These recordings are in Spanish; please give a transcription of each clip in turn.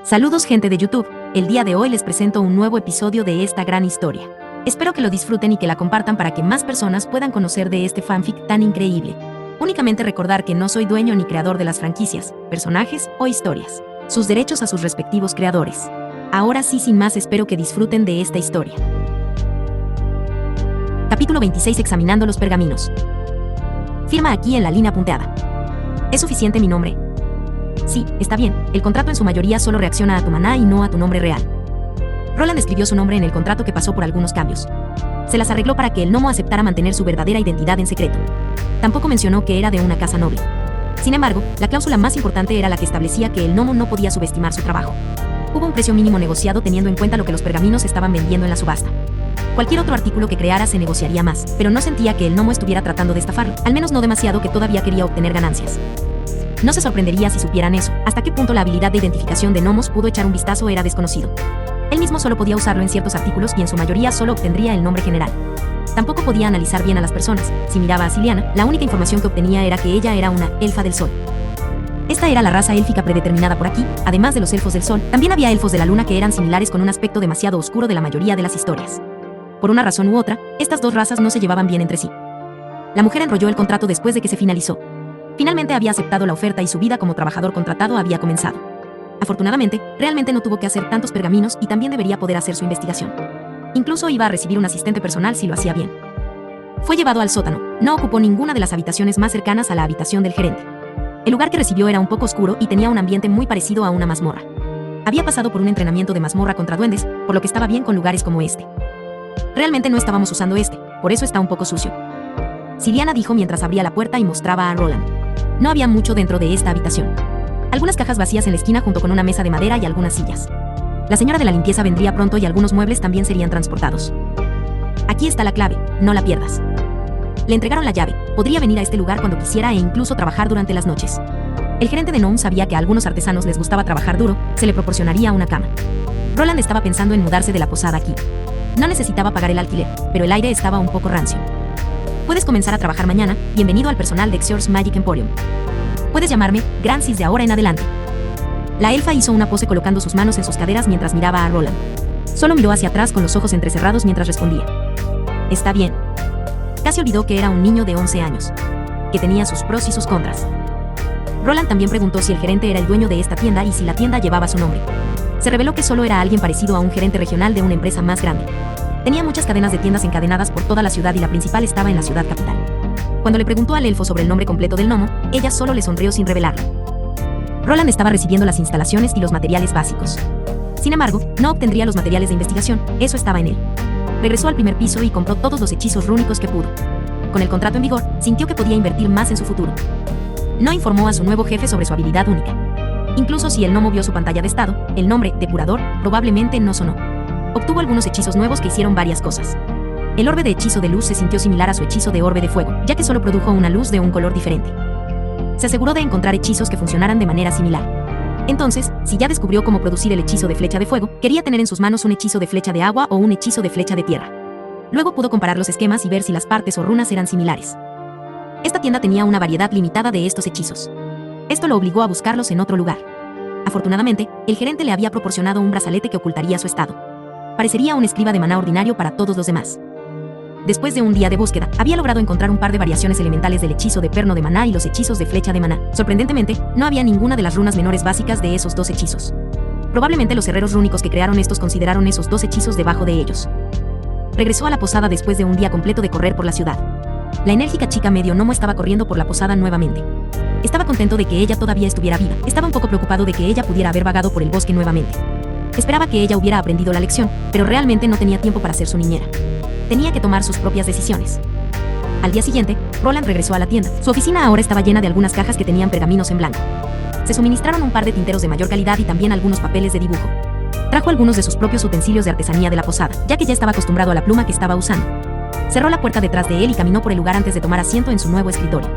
Saludos gente de YouTube, el día de hoy les presento un nuevo episodio de esta gran historia. Espero que lo disfruten y que la compartan para que más personas puedan conocer de este fanfic tan increíble. Únicamente recordar que no soy dueño ni creador de las franquicias, personajes o historias. Sus derechos a sus respectivos creadores. Ahora sí, sin más, espero que disfruten de esta historia. Capítulo 26. Examinando los pergaminos. Firma aquí en la línea punteada. ¿Es suficiente mi nombre? Sí, está bien, el contrato en su mayoría solo reacciona a tu maná y no a tu nombre real. Roland escribió su nombre en el contrato que pasó por algunos cambios. Se las arregló para que el gnomo aceptara mantener su verdadera identidad en secreto. Tampoco mencionó que era de una casa noble. Sin embargo, la cláusula más importante era la que establecía que el gnomo no podía subestimar su trabajo. Hubo un precio mínimo negociado teniendo en cuenta lo que los pergaminos estaban vendiendo en la subasta. Cualquier otro artículo que creara se negociaría más, pero no sentía que el gnomo estuviera tratando de estafarlo, al menos no demasiado, que todavía quería obtener ganancias. No se sorprendería si supieran eso. Hasta qué punto la habilidad de identificación de gnomos pudo echar un vistazo era desconocido. Él mismo solo podía usarlo en ciertos artículos y en su mayoría solo obtendría el nombre general. Tampoco podía analizar bien a las personas. Si miraba a Ciliana, la única información que obtenía era que ella era una elfa del sol. Esta era la raza élfica predeterminada por aquí. Además de los elfos del sol, también había elfos de la luna que eran similares con un aspecto demasiado oscuro de la mayoría de las historias. Por una razón u otra, estas dos razas no se llevaban bien entre sí. La mujer enrolló el contrato después de que se finalizó. Finalmente había aceptado la oferta y su vida como trabajador contratado había comenzado. Afortunadamente, realmente no tuvo que hacer tantos pergaminos y también debería poder hacer su investigación. Incluso iba a recibir un asistente personal si lo hacía bien. Fue llevado al sótano. No ocupó ninguna de las habitaciones más cercanas a la habitación del gerente. El lugar que recibió era un poco oscuro y tenía un ambiente muy parecido a una mazmorra. Había pasado por un entrenamiento de mazmorra contra duendes, por lo que estaba bien con lugares como este. Realmente no estábamos usando este, por eso está un poco sucio. Ciliana dijo mientras abría la puerta y mostraba a Roland. No había mucho dentro de esta habitación. Algunas cajas vacías en la esquina junto con una mesa de madera y algunas sillas. La señora de la limpieza vendría pronto y algunos muebles también serían transportados. Aquí está la clave, no la pierdas. Le entregaron la llave, podría venir a este lugar cuando quisiera e incluso trabajar durante las noches. El gerente de Gnome sabía que a algunos artesanos les gustaba trabajar duro, se le proporcionaría una cama. Roland estaba pensando en mudarse de la posada aquí. No necesitaba pagar el alquiler, pero el aire estaba un poco rancio. Puedes comenzar a trabajar mañana, bienvenido al personal de Exors Magic Emporium. Puedes llamarme Grancis de ahora en adelante. La elfa hizo una pose colocando sus manos en sus caderas mientras miraba a Roland. Solo miró hacia atrás con los ojos entrecerrados mientras respondía. Está bien. Casi olvidó que era un niño de 11 años. Que tenía sus pros y sus contras. Roland también preguntó si el gerente era el dueño de esta tienda y si la tienda llevaba su nombre. Se reveló que solo era alguien parecido a un gerente regional de una empresa más grande. Tenía muchas cadenas de tiendas encadenadas por toda la ciudad y la principal estaba en la ciudad capital. Cuando le preguntó al elfo sobre el nombre completo del gnomo, ella solo le sonrió sin revelarlo. Roland estaba recibiendo las instalaciones y los materiales básicos. Sin embargo, no obtendría los materiales de investigación, eso estaba en él. Regresó al primer piso y compró todos los hechizos rúnicos que pudo. Con el contrato en vigor, sintió que podía invertir más en su futuro. No informó a su nuevo jefe sobre su habilidad única. Incluso si el gnomo vio su pantalla de estado, el nombre, depurador, probablemente no sonó. Obtuvo algunos hechizos nuevos que hicieron varias cosas. El orbe de hechizo de luz se sintió similar a su hechizo de orbe de fuego, ya que solo produjo una luz de un color diferente. Se aseguró de encontrar hechizos que funcionaran de manera similar. Entonces, si ya descubrió cómo producir el hechizo de flecha de fuego, quería tener en sus manos un hechizo de flecha de agua o un hechizo de flecha de tierra. Luego pudo comparar los esquemas y ver si las partes o runas eran similares. Esta tienda tenía una variedad limitada de estos hechizos. Esto lo obligó a buscarlos en otro lugar. Afortunadamente, el gerente le había proporcionado un brazalete que ocultaría su estado. Parecería un escriba de maná ordinario para todos los demás. Después de un día de búsqueda, había logrado encontrar un par de variaciones elementales del hechizo de perno de maná y los hechizos de flecha de maná. Sorprendentemente, no había ninguna de las runas menores básicas de esos dos hechizos. Probablemente los herreros rúnicos que crearon estos consideraron esos dos hechizos debajo de ellos. Regresó a la posada después de un día completo de correr por la ciudad. La enérgica chica medio gnomo estaba corriendo por la posada nuevamente. Estaba contento de que ella todavía estuviera viva. Estaba un poco preocupado de que ella pudiera haber vagado por el bosque nuevamente. Esperaba que ella hubiera aprendido la lección, pero realmente no tenía tiempo para ser su niñera. Tenía que tomar sus propias decisiones. Al día siguiente, Roland regresó a la tienda. Su oficina ahora estaba llena de algunas cajas que tenían pergaminos en blanco. Se suministraron un par de tinteros de mayor calidad y también algunos papeles de dibujo. Trajo algunos de sus propios utensilios de artesanía de la posada, ya que ya estaba acostumbrado a la pluma que estaba usando. Cerró la puerta detrás de él y caminó por el lugar antes de tomar asiento en su nuevo escritorio.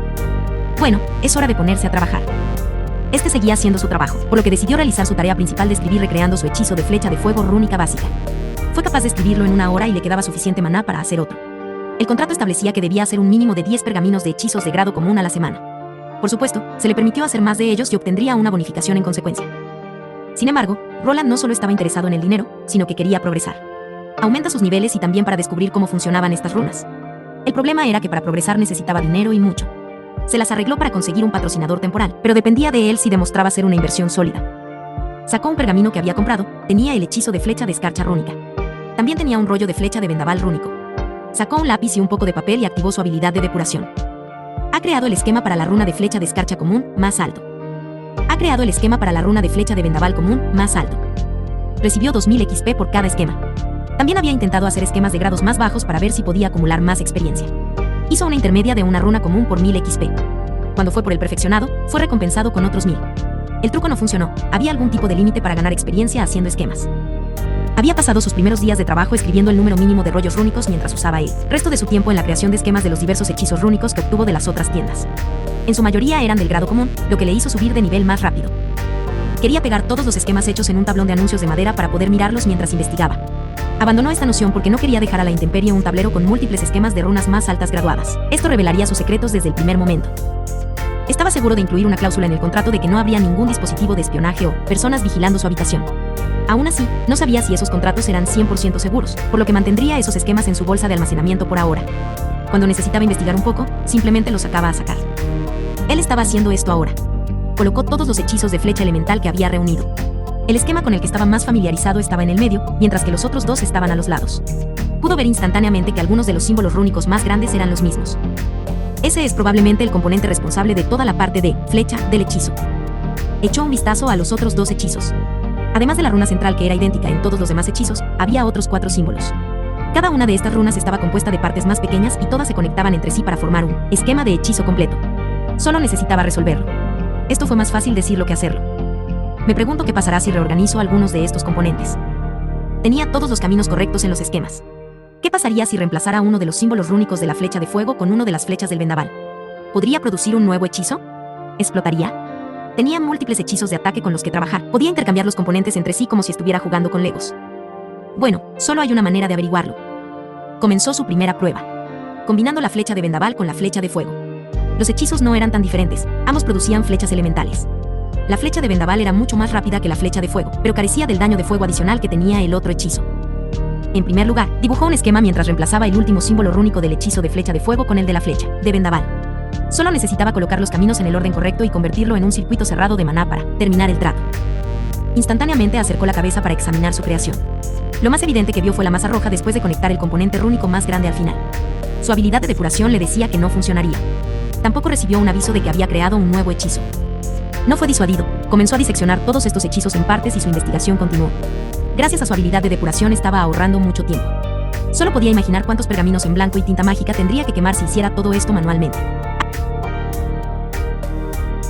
Bueno, es hora de ponerse a trabajar. Este seguía haciendo su trabajo, por lo que decidió realizar su tarea principal de escribir recreando su hechizo de flecha de fuego rúnica básica. Fue capaz de escribirlo en 1 hora y le quedaba suficiente maná para hacer otro. El contrato establecía que debía hacer un mínimo de 10 pergaminos de hechizos de grado común a la semana. Por supuesto, se le permitió hacer más de ellos y obtendría una bonificación en consecuencia. Sin embargo, Roland no solo estaba interesado en el dinero, sino que quería progresar. Aumenta sus niveles y también para descubrir cómo funcionaban estas runas. El problema era que para progresar necesitaba dinero y mucho. Se las arregló para conseguir un patrocinador temporal, pero dependía de él si demostraba ser una inversión sólida. Sacó un pergamino que había comprado, tenía el hechizo de flecha de escarcha rúnica. También tenía un rollo de flecha de vendaval rúnico. Sacó un lápiz y un poco de papel y activó su habilidad de depuración. Ha creado el esquema para la runa de flecha de escarcha común, más alto. Ha creado el esquema para la runa de flecha de vendaval común, más alto. Recibió 2000 XP por cada esquema. También había intentado hacer esquemas de grados más bajos para ver si podía acumular más experiencia. Hizo una intermedia de una runa común por 1000 XP. Cuando fue por el perfeccionado, fue recompensado con otros 1000. El truco no funcionó, había algún tipo de límite para ganar experiencia haciendo esquemas. Había pasado sus primeros días de trabajo escribiendo el número mínimo de rollos rúnicos mientras usaba el resto de su tiempo en la creación de esquemas de los diversos hechizos rúnicos que obtuvo de las otras tiendas. En su mayoría eran del grado común, lo que le hizo subir de nivel más rápido. Quería pegar todos los esquemas hechos en un tablón de anuncios de madera para poder mirarlos mientras investigaba. Abandonó esta noción porque no quería dejar a la intemperie un tablero con múltiples esquemas de runas más altas graduadas. Esto revelaría sus secretos desde el primer momento. Estaba seguro de incluir una cláusula en el contrato de que no habría ningún dispositivo de espionaje o personas vigilando su habitación. Aún así, no sabía si esos contratos eran 100% seguros, por lo que mantendría esos esquemas en su bolsa de almacenamiento por ahora. Cuando necesitaba investigar un poco, simplemente los sacaba a sacar. Él estaba haciendo esto ahora. Colocó todos los hechizos de flecha elemental que había reunido. El esquema con el que estaba más familiarizado estaba en el medio, mientras que los otros dos estaban a los lados. Pudo ver instantáneamente que algunos de los símbolos rúnicos más grandes eran los mismos. Ese es probablemente el componente responsable de toda la parte de flecha del hechizo. Echó un vistazo a los otros dos hechizos. Además de la runa central que era idéntica en todos los demás hechizos, había otros 4 símbolos. Cada una de estas runas estaba compuesta de partes más pequeñas y todas se conectaban entre sí para formar un esquema de hechizo completo. Solo necesitaba resolverlo. Esto fue más fácil decirlo que hacerlo. Me pregunto qué pasará si reorganizo algunos de estos componentes. Tenía todos los caminos correctos en los esquemas. ¿Qué pasaría si reemplazara uno de los símbolos rúnicos de la flecha de fuego con uno de las flechas del vendaval? ¿Podría producir un nuevo hechizo? ¿Explotaría? Tenía múltiples hechizos de ataque con los que trabajar. Podía intercambiar los componentes entre sí como si estuviera jugando con Legos. Bueno, solo hay una manera de averiguarlo. Comenzó su primera prueba, combinando la flecha de vendaval con la flecha de fuego. Los hechizos no eran tan diferentes, ambos producían flechas elementales. La flecha de vendaval era mucho más rápida que la flecha de fuego, pero carecía del daño de fuego adicional que tenía el otro hechizo. En primer lugar, dibujó un esquema mientras reemplazaba el último símbolo rúnico del hechizo de flecha de fuego con el de la flecha de vendaval. Solo necesitaba colocar los caminos en el orden correcto y convertirlo en un circuito cerrado de maná para terminar el trato. Instantáneamente acercó la cabeza para examinar su creación. Lo más evidente que vio fue la masa roja después de conectar el componente rúnico más grande al final. Su habilidad de depuración le decía que no funcionaría. Tampoco recibió un aviso de que había creado un nuevo hechizo. No fue disuadido, comenzó a diseccionar todos estos hechizos en partes y su investigación continuó. Gracias a su habilidad de depuración estaba ahorrando mucho tiempo. Solo podía imaginar cuántos pergaminos en blanco y tinta mágica tendría que quemar si hiciera todo esto manualmente.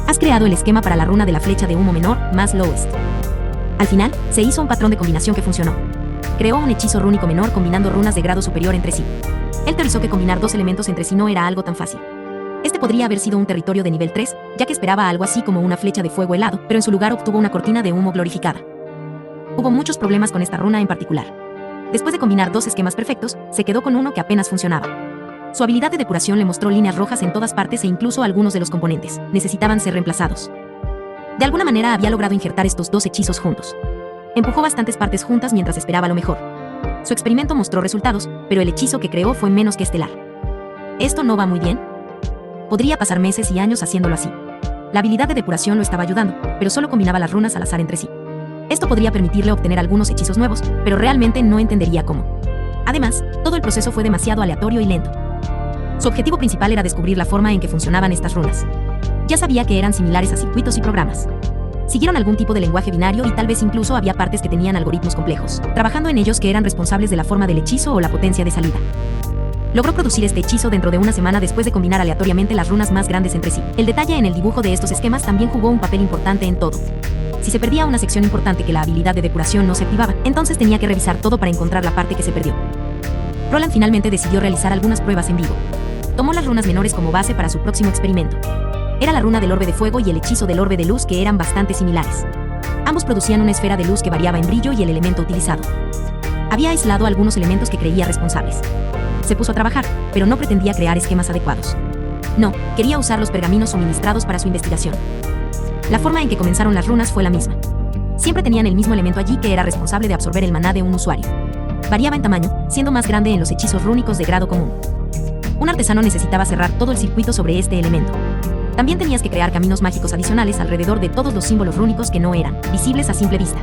Has creado el esquema para la runa de la flecha de humo menor, más lowest. Al final, se hizo un patrón de combinación que funcionó. Creó un hechizo rúnico menor combinando runas de grado superior entre sí. Él teorizó que combinar 2 elementos entre sí no era algo tan fácil. Este podría haber sido un territorio de nivel 3, ya que esperaba algo así como una flecha de fuego helado, pero en su lugar obtuvo una cortina de humo glorificada. Hubo muchos problemas con esta runa en particular. Después de combinar 2 esquemas perfectos, se quedó con uno que apenas funcionaba. Su habilidad de depuración le mostró líneas rojas en todas partes e incluso algunos de los componentes necesitaban ser reemplazados. De alguna manera había logrado injertar estos 2 hechizos juntos. Empujó bastantes partes juntas mientras esperaba lo mejor. Su experimento mostró resultados, pero el hechizo que creó fue menos que estelar. ¿Esto no va muy bien? Podría pasar meses y años haciéndolo así. La habilidad de depuración lo estaba ayudando, pero solo combinaba las runas al azar entre sí. Esto podría permitirle obtener algunos hechizos nuevos, pero realmente no entendería cómo. Además, todo el proceso fue demasiado aleatorio y lento. Su objetivo principal era descubrir la forma en que funcionaban estas runas. Ya sabía que eran similares a circuitos y programas. Siguieron algún tipo de lenguaje binario y tal vez incluso había partes que tenían algoritmos complejos, trabajando en ellos que eran responsables de la forma del hechizo o la potencia de salida. Logró producir este hechizo dentro de una semana después de combinar aleatoriamente las runas más grandes entre sí. El detalle en el dibujo de estos esquemas también jugó un papel importante en todo. Si se perdía una sección importante que la habilidad de depuración no se activaba, entonces tenía que revisar todo para encontrar la parte que se perdió. Roland finalmente decidió realizar algunas pruebas en vivo. Tomó las runas menores como base para su próximo experimento. Era la runa del orbe de fuego y el hechizo del orbe de luz que eran bastante similares. Ambos producían una esfera de luz que variaba en brillo y el elemento utilizado. Había aislado algunos elementos que creía responsables. Se puso a trabajar, pero no pretendía crear esquemas adecuados. No, quería usar los pergaminos suministrados para su investigación. La forma en que comenzaron las runas fue la misma. Siempre tenían el mismo elemento allí que era responsable de absorber el maná de un usuario. Variaba en tamaño, siendo más grande en los hechizos rúnicos de grado común. Un artesano necesitaba cerrar todo el circuito sobre este elemento. También tenías que crear caminos mágicos adicionales alrededor de todos los símbolos rúnicos que no eran visibles a simple vista.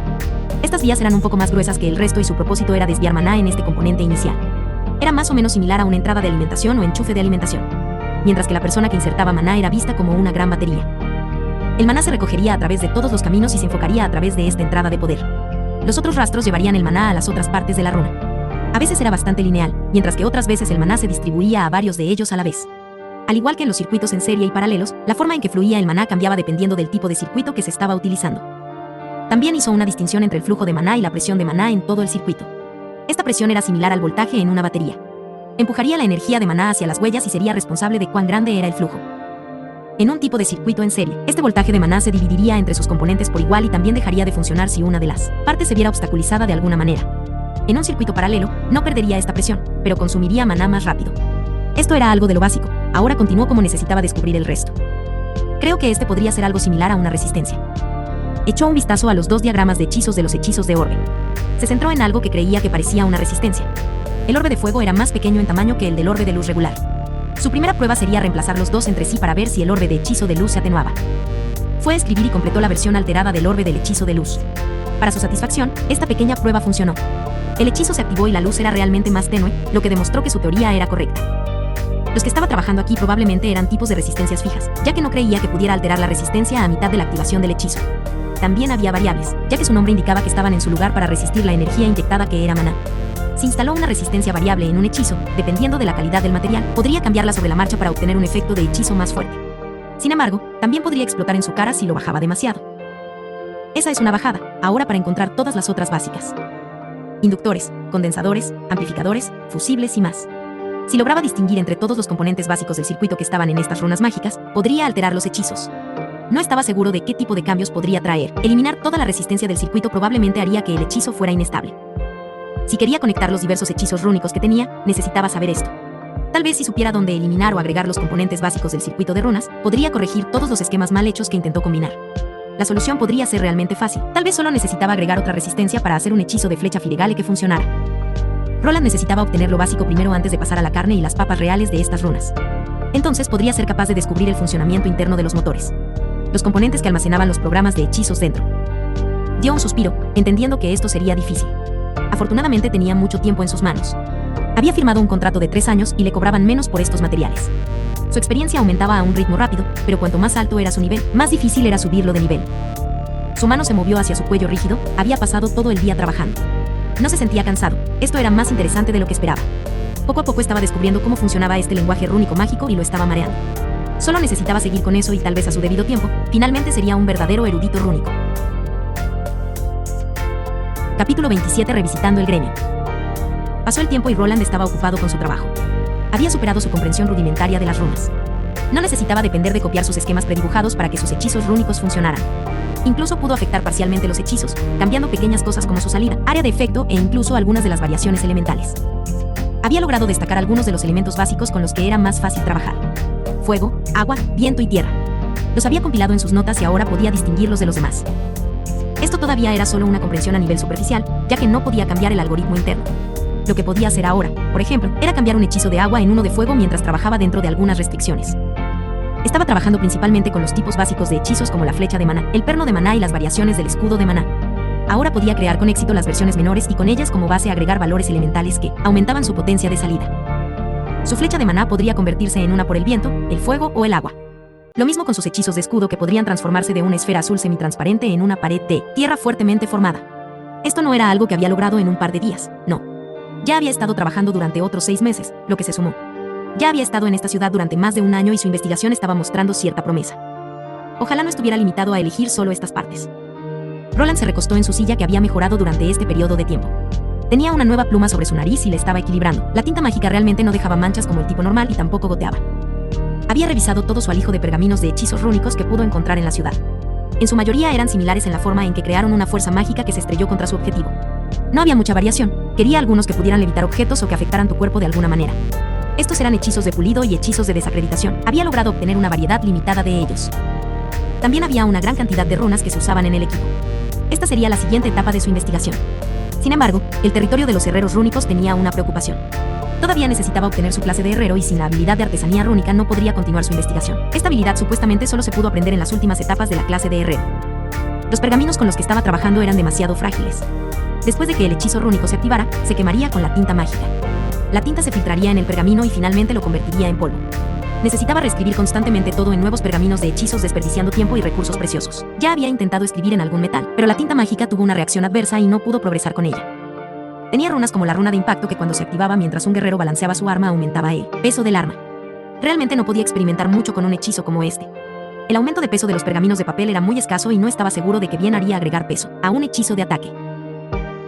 Estas vías eran un poco más gruesas que el resto y su propósito era desviar maná en este componente inicial. Era más o menos similar a una entrada de alimentación o enchufe de alimentación, mientras que la persona que insertaba maná era vista como una gran batería. El maná se recogería a través de todos los caminos y se enfocaría a través de esta entrada de poder. Los otros rastros llevarían el maná a las otras partes de la runa. A veces era bastante lineal, mientras que otras veces el maná se distribuía a varios de ellos a la vez. Al igual que en los circuitos en serie y paralelos, la forma en que fluía el maná cambiaba dependiendo del tipo de circuito que se estaba utilizando. También hizo una distinción entre el flujo de maná y la presión de maná en todo el circuito. Esta presión era similar al voltaje en una batería. Empujaría la energía de maná hacia las huellas y sería responsable de cuán grande era el flujo. En un tipo de circuito en serie, este voltaje de maná se dividiría entre sus componentes por igual y también dejaría de funcionar si una de las partes se viera obstaculizada de alguna manera. En un circuito paralelo, no perdería esta presión, pero consumiría maná más rápido. Esto era algo de lo básico, ahora continuó como necesitaba descubrir el resto. Creo que este podría ser algo similar a una resistencia. Echó un vistazo a los 2 diagramas de hechizos de los hechizos de orbe. Se centró en algo que creía que parecía una resistencia. El orbe de fuego era más pequeño en tamaño que el del orbe de luz regular. Su primera prueba sería reemplazar los dos entre sí para ver si el orbe de hechizo de luz se atenuaba. Fue a escribir y completó la versión alterada del orbe del hechizo de luz. Para su satisfacción, esta pequeña prueba funcionó. El hechizo se activó y la luz era realmente más tenue, lo que demostró que su teoría era correcta. Los que estaba trabajando aquí probablemente eran tipos de resistencias fijas, ya que no creía que pudiera alterar la resistencia a mitad de la activación del hechizo. También había variables, ya que su nombre indicaba que estaban en su lugar para resistir la energía inyectada que era maná. Si instaló una resistencia variable en un hechizo, dependiendo de la calidad del material, podría cambiarla sobre la marcha para obtener un efecto de hechizo más fuerte. Sin embargo, también podría explotar en su cara si lo bajaba demasiado. Esa es una bajada, ahora para encontrar todas las otras básicas. Inductores, condensadores, amplificadores, fusibles y más. Si lograba distinguir entre todos los componentes básicos del circuito que estaban en estas runas mágicas, podría alterar los hechizos. No estaba seguro de qué tipo de cambios podría traer. Eliminar toda la resistencia del circuito probablemente haría que el hechizo fuera inestable. Si quería conectar los diversos hechizos rúnicos que tenía, necesitaba saber esto. Tal vez si supiera dónde eliminar o agregar los componentes básicos del circuito de runas, podría corregir todos los esquemas mal hechos que intentó combinar. La solución podría ser realmente fácil. Tal vez solo necesitaba agregar otra resistencia para hacer un hechizo de flecha firegale que funcionara. Roland necesitaba obtener lo básico primero antes de pasar a la carne y las papas reales de estas runas. Entonces podría ser capaz de descubrir el funcionamiento interno de los motores. Los componentes que almacenaban los programas de hechizos dentro. Dio un suspiro, entendiendo que esto sería difícil. Afortunadamente tenía mucho tiempo en sus manos. Había firmado un contrato de 3 años y le cobraban menos por estos materiales. Su experiencia aumentaba a un ritmo rápido, pero cuanto más alto era su nivel, más difícil era subirlo de nivel. Su mano se movió hacia su cuello rígido, había pasado todo el día trabajando. No se sentía cansado, esto era más interesante de lo que esperaba. Poco a poco estaba descubriendo cómo funcionaba este lenguaje rúnico mágico y lo estaba mareando. Solo necesitaba seguir con eso y tal vez a su debido tiempo, finalmente sería un verdadero erudito rúnico. Capítulo 27. Revisitando el gremio. Pasó el tiempo y Roland estaba ocupado con su trabajo. Había superado su comprensión rudimentaria de las runas. No necesitaba depender de copiar sus esquemas predibujados para que sus hechizos rúnicos funcionaran. Incluso pudo afectar parcialmente los hechizos, cambiando pequeñas cosas como su salida, área de efecto e incluso algunas de las variaciones elementales. Había logrado destacar algunos de los elementos básicos con los que era más fácil trabajar. Fuego, agua, viento y tierra. Los había compilado en sus notas y ahora podía distinguirlos de los demás. Esto todavía era solo una comprensión a nivel superficial, ya que no podía cambiar el algoritmo interno. Lo que podía hacer ahora, por ejemplo, era cambiar un hechizo de agua en uno de fuego mientras trabajaba dentro de algunas restricciones. Estaba trabajando principalmente con los tipos básicos de hechizos como la flecha de maná, el perno de maná y las variaciones del escudo de maná. Ahora podía crear con éxito las versiones menores y con ellas como base agregar valores elementales que aumentaban su potencia de salida. Su flecha de maná podría convertirse en una por el viento, el fuego o el agua. Lo mismo con sus hechizos de escudo que podrían transformarse de una esfera azul semitransparente en una pared de tierra fuertemente formada. Esto no era algo que había logrado en un par de días, no. Ya había estado trabajando durante otros 6 meses, lo que se sumó. Ya había estado en esta ciudad durante más de un año y su investigación estaba mostrando cierta promesa. Ojalá no estuviera limitado a elegir solo estas partes. Roland se recostó en su silla que había mejorado durante este periodo de tiempo. Tenía una nueva pluma sobre su nariz y la estaba equilibrando. La tinta mágica realmente no dejaba manchas como el tipo normal y tampoco goteaba. Había revisado todo su alijo de pergaminos de hechizos rúnicos que pudo encontrar en la ciudad. En su mayoría eran similares en la forma en que crearon una fuerza mágica que se estrelló contra su objetivo. No había mucha variación, quería algunos que pudieran levitar objetos o que afectaran tu cuerpo de alguna manera. Estos eran hechizos de pulido y hechizos de desacreditación. Había logrado obtener una variedad limitada de ellos. También había una gran cantidad de runas que se usaban en el equipo. Esta sería la siguiente etapa de su investigación. Sin embargo, el territorio de los herreros rúnicos tenía una preocupación. Todavía necesitaba obtener su clase de herrero y sin la habilidad de artesanía rúnica no podría continuar su investigación. Esta habilidad supuestamente solo se pudo aprender en las últimas etapas de la clase de herrero. Los pergaminos con los que estaba trabajando eran demasiado frágiles. Después de que el hechizo rúnico se activara, se quemaría con la tinta mágica. La tinta se filtraría en el pergamino y finalmente lo convertiría en polvo. Necesitaba reescribir constantemente todo en nuevos pergaminos de hechizos, desperdiciando tiempo y recursos preciosos. Ya había intentado escribir en algún metal, pero la tinta mágica tuvo una reacción adversa y no pudo progresar con ella. Tenía runas como la runa de impacto que cuando se activaba mientras un guerrero balanceaba su arma aumentaba el peso del arma. Realmente no podía experimentar mucho con un hechizo como este. El aumento de peso de los pergaminos de papel era muy escaso y no estaba seguro de que bien haría agregar peso a un hechizo de ataque.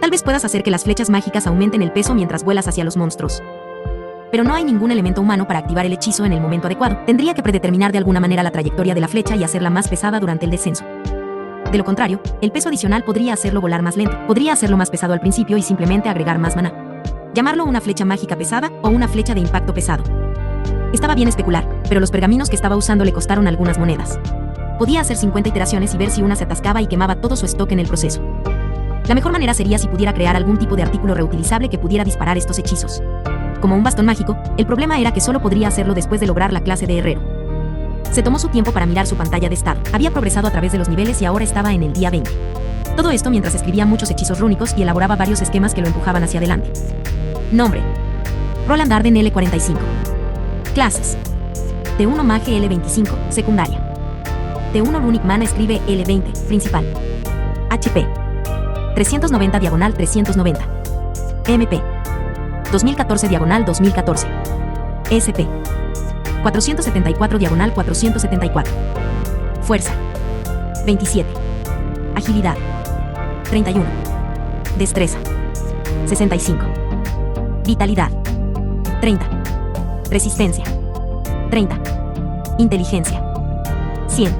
Tal vez puedas hacer que las flechas mágicas aumenten el peso mientras vuelas hacia los monstruos. Pero no hay ningún elemento humano para activar el hechizo en el momento adecuado. Tendría que predeterminar de alguna manera la trayectoria de la flecha y hacerla más pesada durante el descenso. De lo contrario, el peso adicional podría hacerlo volar más lento. Podría hacerlo más pesado al principio y simplemente agregar más maná. Llamarlo una flecha mágica pesada o una flecha de impacto pesado. Estaba bien especular, pero los pergaminos que estaba usando le costaron algunas monedas. Podía hacer 50 iteraciones y ver si una se atascaba y quemaba todo su stock en el proceso. La mejor manera sería si pudiera crear algún tipo de artículo reutilizable que pudiera disparar estos hechizos. Como un bastón mágico, el problema era que solo podría hacerlo después de lograr la clase de herrero. Se tomó su tiempo para mirar su pantalla de estado. Había progresado a través de los niveles y ahora estaba en el día 20. Todo esto mientras escribía muchos hechizos rúnicos y elaboraba varios esquemas que lo empujaban hacia adelante. Nombre: Roland Arden L45. Clases: T1 Mage L25, secundaria. T1 Runic Mana escribe L20, principal. HP: 390/390. MP: 2014/2014. SP: 474/474. Fuerza: 27. Agilidad: 31. Destreza: 65. Vitalidad: 30. Resistencia: 30. Inteligencia: 100.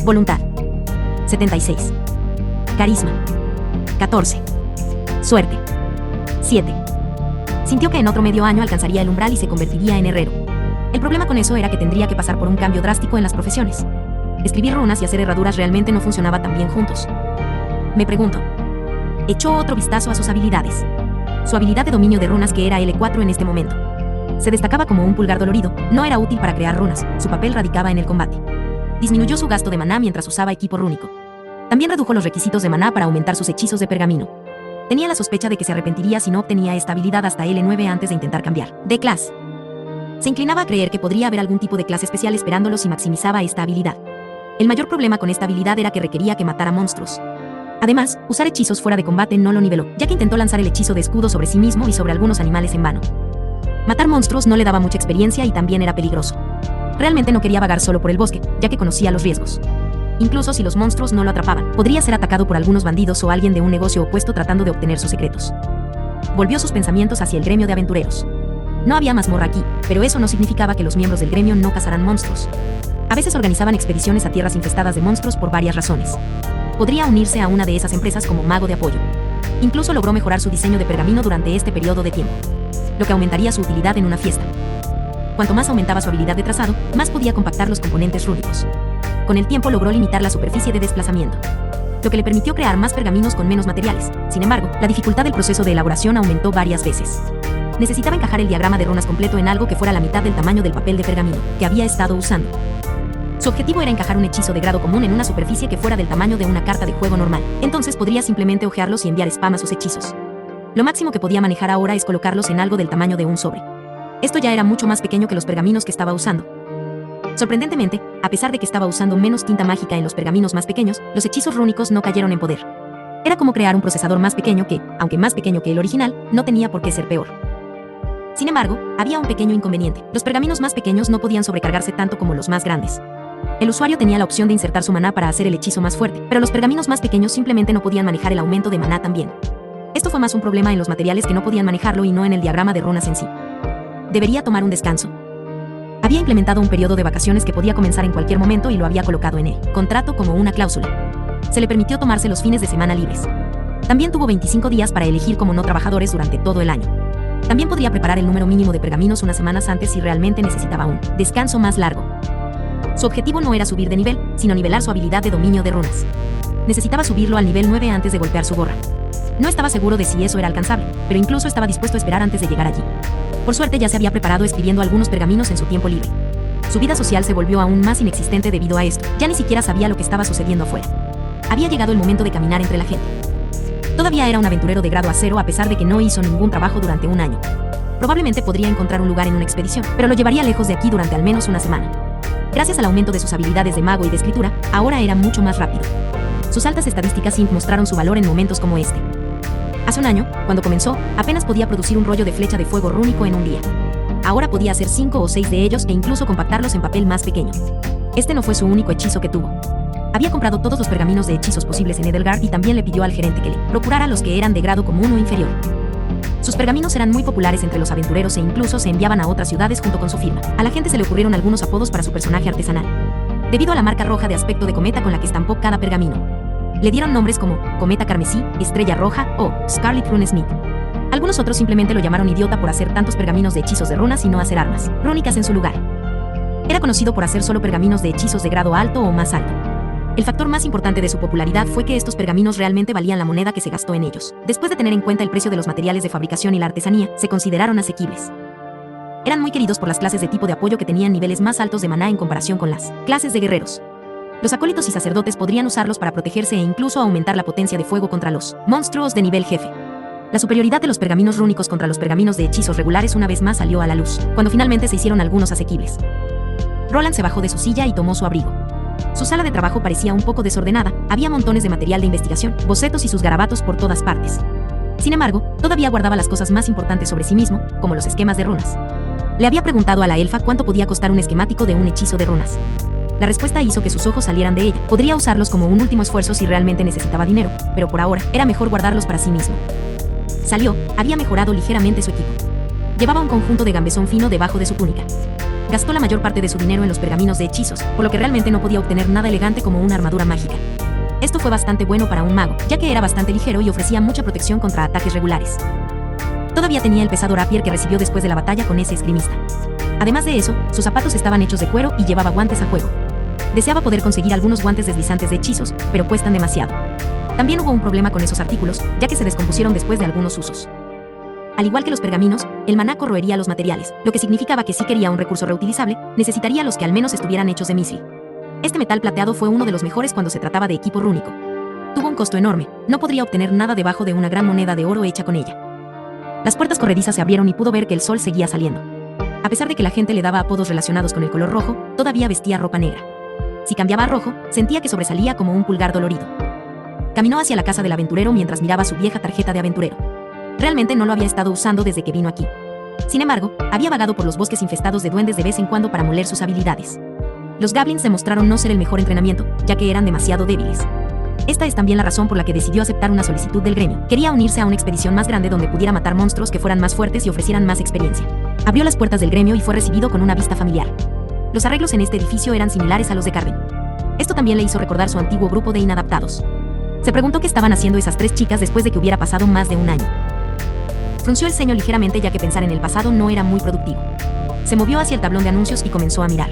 Voluntad: 76. Carisma: 14. Suerte: 7. Sintió que en otro medio año alcanzaría el umbral y se convertiría en herrero. El problema con eso era que tendría que pasar por un cambio drástico en las profesiones. Escribir runas y hacer herraduras realmente no funcionaba tan bien juntos. Me pregunto. Echó otro vistazo a sus habilidades. Su habilidad de dominio de runas, que era L4 en este momento. Se destacaba como un pulgar dolorido, no era útil para crear runas, su papel radicaba en el combate. Disminuyó su gasto de maná mientras usaba equipo rúnico. También redujo los requisitos de maná para aumentar sus hechizos de pergamino. Tenía la sospecha de que se arrepentiría si no obtenía esta habilidad hasta L9 antes de intentar cambiar de clase. Se inclinaba a creer que podría haber algún tipo de clase especial esperándolo si maximizaba esta habilidad. El mayor problema con esta habilidad era que requería que matara monstruos. Además, usar hechizos fuera de combate no lo niveló, ya que intentó lanzar el hechizo de escudo sobre sí mismo y sobre algunos animales en vano. Matar monstruos no le daba mucha experiencia y también era peligroso. Realmente no quería vagar solo por el bosque, ya que conocía los riesgos. Incluso si los monstruos no lo atrapaban, podría ser atacado por algunos bandidos o alguien de un negocio opuesto tratando de obtener sus secretos. Volvió sus pensamientos hacia el gremio de aventureros. No había mazmorra aquí, pero eso no significaba que los miembros del gremio no cazaran monstruos. A veces organizaban expediciones a tierras infestadas de monstruos por varias razones. Podría unirse a una de esas empresas como mago de apoyo. Incluso logró mejorar su diseño de pergamino durante este periodo de tiempo, lo que aumentaría su utilidad en una fiesta. Cuanto más aumentaba su habilidad de trazado, más podía compactar los componentes rúnicos. Con el tiempo logró limitar la superficie de desplazamiento, lo que le permitió crear más pergaminos con menos materiales. Sin embargo, la dificultad del proceso de elaboración aumentó varias veces. Necesitaba encajar el diagrama de runas completo en algo que fuera la mitad del tamaño del papel de pergamino que había estado usando. Su objetivo era encajar un hechizo de grado común en una superficie que fuera del tamaño de una carta de juego normal. Entonces podría simplemente hojearlos y enviar spam a sus hechizos. Lo máximo que podía manejar ahora es colocarlos en algo del tamaño de un sobre. Esto ya era mucho más pequeño que los pergaminos que estaba usando. Sorprendentemente, a pesar de que estaba usando menos tinta mágica en los pergaminos más pequeños, los hechizos rúnicos no cayeron en poder. Era como crear un procesador más pequeño que, aunque más pequeño que el original, no tenía por qué ser peor. Sin embargo, había un pequeño inconveniente. Los pergaminos más pequeños no podían sobrecargarse tanto como los más grandes. El usuario tenía la opción de insertar su maná para hacer el hechizo más fuerte, pero los pergaminos más pequeños simplemente no podían manejar el aumento de maná también. Esto fue más un problema en los materiales que no podían manejarlo y no en el diagrama de runas en sí. Debería tomar un descanso. Había implementado un periodo de vacaciones que podía comenzar en cualquier momento y lo había colocado en el contrato como una cláusula. Se le permitió tomarse los fines de semana libres. También tuvo 25 días para elegir como no trabajadores durante todo el año. También podría preparar el número mínimo de pergaminos unas semanas antes si realmente necesitaba un descanso más largo. Su objetivo no era subir de nivel, sino nivelar su habilidad de dominio de runas. Necesitaba subirlo al nivel 9 antes de golpear su gorra. No estaba seguro de si eso era alcanzable, pero incluso estaba dispuesto a esperar antes de llegar allí. Por suerte ya se había preparado escribiendo algunos pergaminos en su tiempo libre. Su vida social se volvió aún más inexistente debido a esto. Ya ni siquiera sabía lo que estaba sucediendo afuera. Había llegado el momento de caminar entre la gente. Todavía era un aventurero de grado A0 a pesar de que no hizo ningún trabajo durante un año. Probablemente podría encontrar un lugar en una expedición, pero lo llevaría lejos de aquí durante al menos una semana. Gracias al aumento de sus habilidades de mago y de escritura, ahora era mucho más rápido. Sus altas estadísticas Int mostraron su valor en momentos como este. Hace un año, cuando comenzó, apenas podía producir un rollo de flecha de fuego rúnico en un día. Ahora podía hacer 5 o 6 de ellos e incluso compactarlos en papel más pequeño. Este no fue su único hechizo que tuvo. Había comprado todos los pergaminos de hechizos posibles en Edelgard y también le pidió al gerente que le procurara los que eran de grado común o inferior. Sus pergaminos eran muy populares entre los aventureros e incluso se enviaban a otras ciudades junto con su firma. A la gente se le ocurrieron algunos apodos para su personaje artesanal, debido a la marca roja de aspecto de cometa con la que estampó cada pergamino. Le dieron nombres como Cometa Carmesí, Estrella Roja o Scarlet Rune Smith. Algunos otros simplemente lo llamaron idiota por hacer tantos pergaminos de hechizos de runas y no hacer armas rúnicas en su lugar. Era conocido por hacer solo pergaminos de hechizos de grado alto o más alto. El factor más importante de su popularidad fue que estos pergaminos realmente valían la moneda que se gastó en ellos. Después de tener en cuenta el precio de los materiales de fabricación y la artesanía, se consideraron asequibles. Eran muy queridos por las clases de tipo de apoyo que tenían niveles más altos de maná en comparación con las clases de guerreros. Los acólitos y sacerdotes podrían usarlos para protegerse e incluso aumentar la potencia de fuego contra los monstruos de nivel jefe. La superioridad de los pergaminos rúnicos contra los pergaminos de hechizos regulares una vez más salió a la luz, cuando finalmente se hicieron algunos asequibles. Roland se bajó de su silla y tomó su abrigo. Su sala de trabajo parecía un poco desordenada, había montones de material de investigación, bocetos y sus garabatos por todas partes. Sin embargo, todavía guardaba las cosas más importantes sobre sí mismo, como los esquemas de runas. Le había preguntado a la elfa cuánto podía costar un esquemático de un hechizo de runas. La respuesta hizo que sus ojos salieran de ella. Podría usarlos como un último esfuerzo si realmente necesitaba dinero, pero por ahora, era mejor guardarlos para sí mismo. Salió, había mejorado ligeramente su equipo. Llevaba un conjunto de gambesón fino debajo de su túnica. Gastó la mayor parte de su dinero en los pergaminos de hechizos, por lo que realmente no podía obtener nada elegante como una armadura mágica. Esto fue bastante bueno para un mago, ya que era bastante ligero y ofrecía mucha protección contra ataques regulares. Todavía tenía el pesado rapier que recibió después de la batalla con ese esgrimista. Además de eso, sus zapatos estaban hechos de cuero y llevaba guantes a juego. Deseaba poder conseguir algunos guantes deslizantes de hechizos, pero cuestan demasiado. También hubo un problema con esos artículos, ya que se descompusieron después de algunos usos. Al igual que los pergaminos, el maná corroería los materiales, lo que significaba que si quería un recurso reutilizable, necesitaría los que al menos estuvieran hechos de mithril. Este metal plateado fue uno de los mejores cuando se trataba de equipo rúnico. Tuvo un costo enorme, no podría obtener nada debajo de una gran moneda de oro hecha con ella. Las puertas corredizas se abrieron y pudo ver que el sol seguía saliendo. A pesar de que la gente le daba apodos relacionados con el color rojo, todavía vestía ropa negra. Si cambiaba a rojo, sentía que sobresalía como un pulgar dolorido. Caminó hacia la casa del aventurero mientras miraba su vieja tarjeta de aventurero. Realmente no lo había estado usando desde que vino aquí. Sin embargo, había vagado por los bosques infestados de duendes de vez en cuando para moler sus habilidades. Los goblins demostraron no ser el mejor entrenamiento, ya que eran demasiado débiles. Esta es también la razón por la que decidió aceptar una solicitud del gremio. Quería unirse a una expedición más grande donde pudiera matar monstruos que fueran más fuertes y ofrecieran más experiencia. Abrió las puertas del gremio y fue recibido con una vista familiar. Los arreglos en este edificio eran similares a los de Carven. Esto también le hizo recordar su antiguo grupo de inadaptados. Se preguntó qué estaban haciendo esas 3 chicas después de que hubiera pasado más de un año. Frunció el ceño ligeramente ya que pensar en el pasado no era muy productivo. Se movió hacia el tablón de anuncios y comenzó a mirar.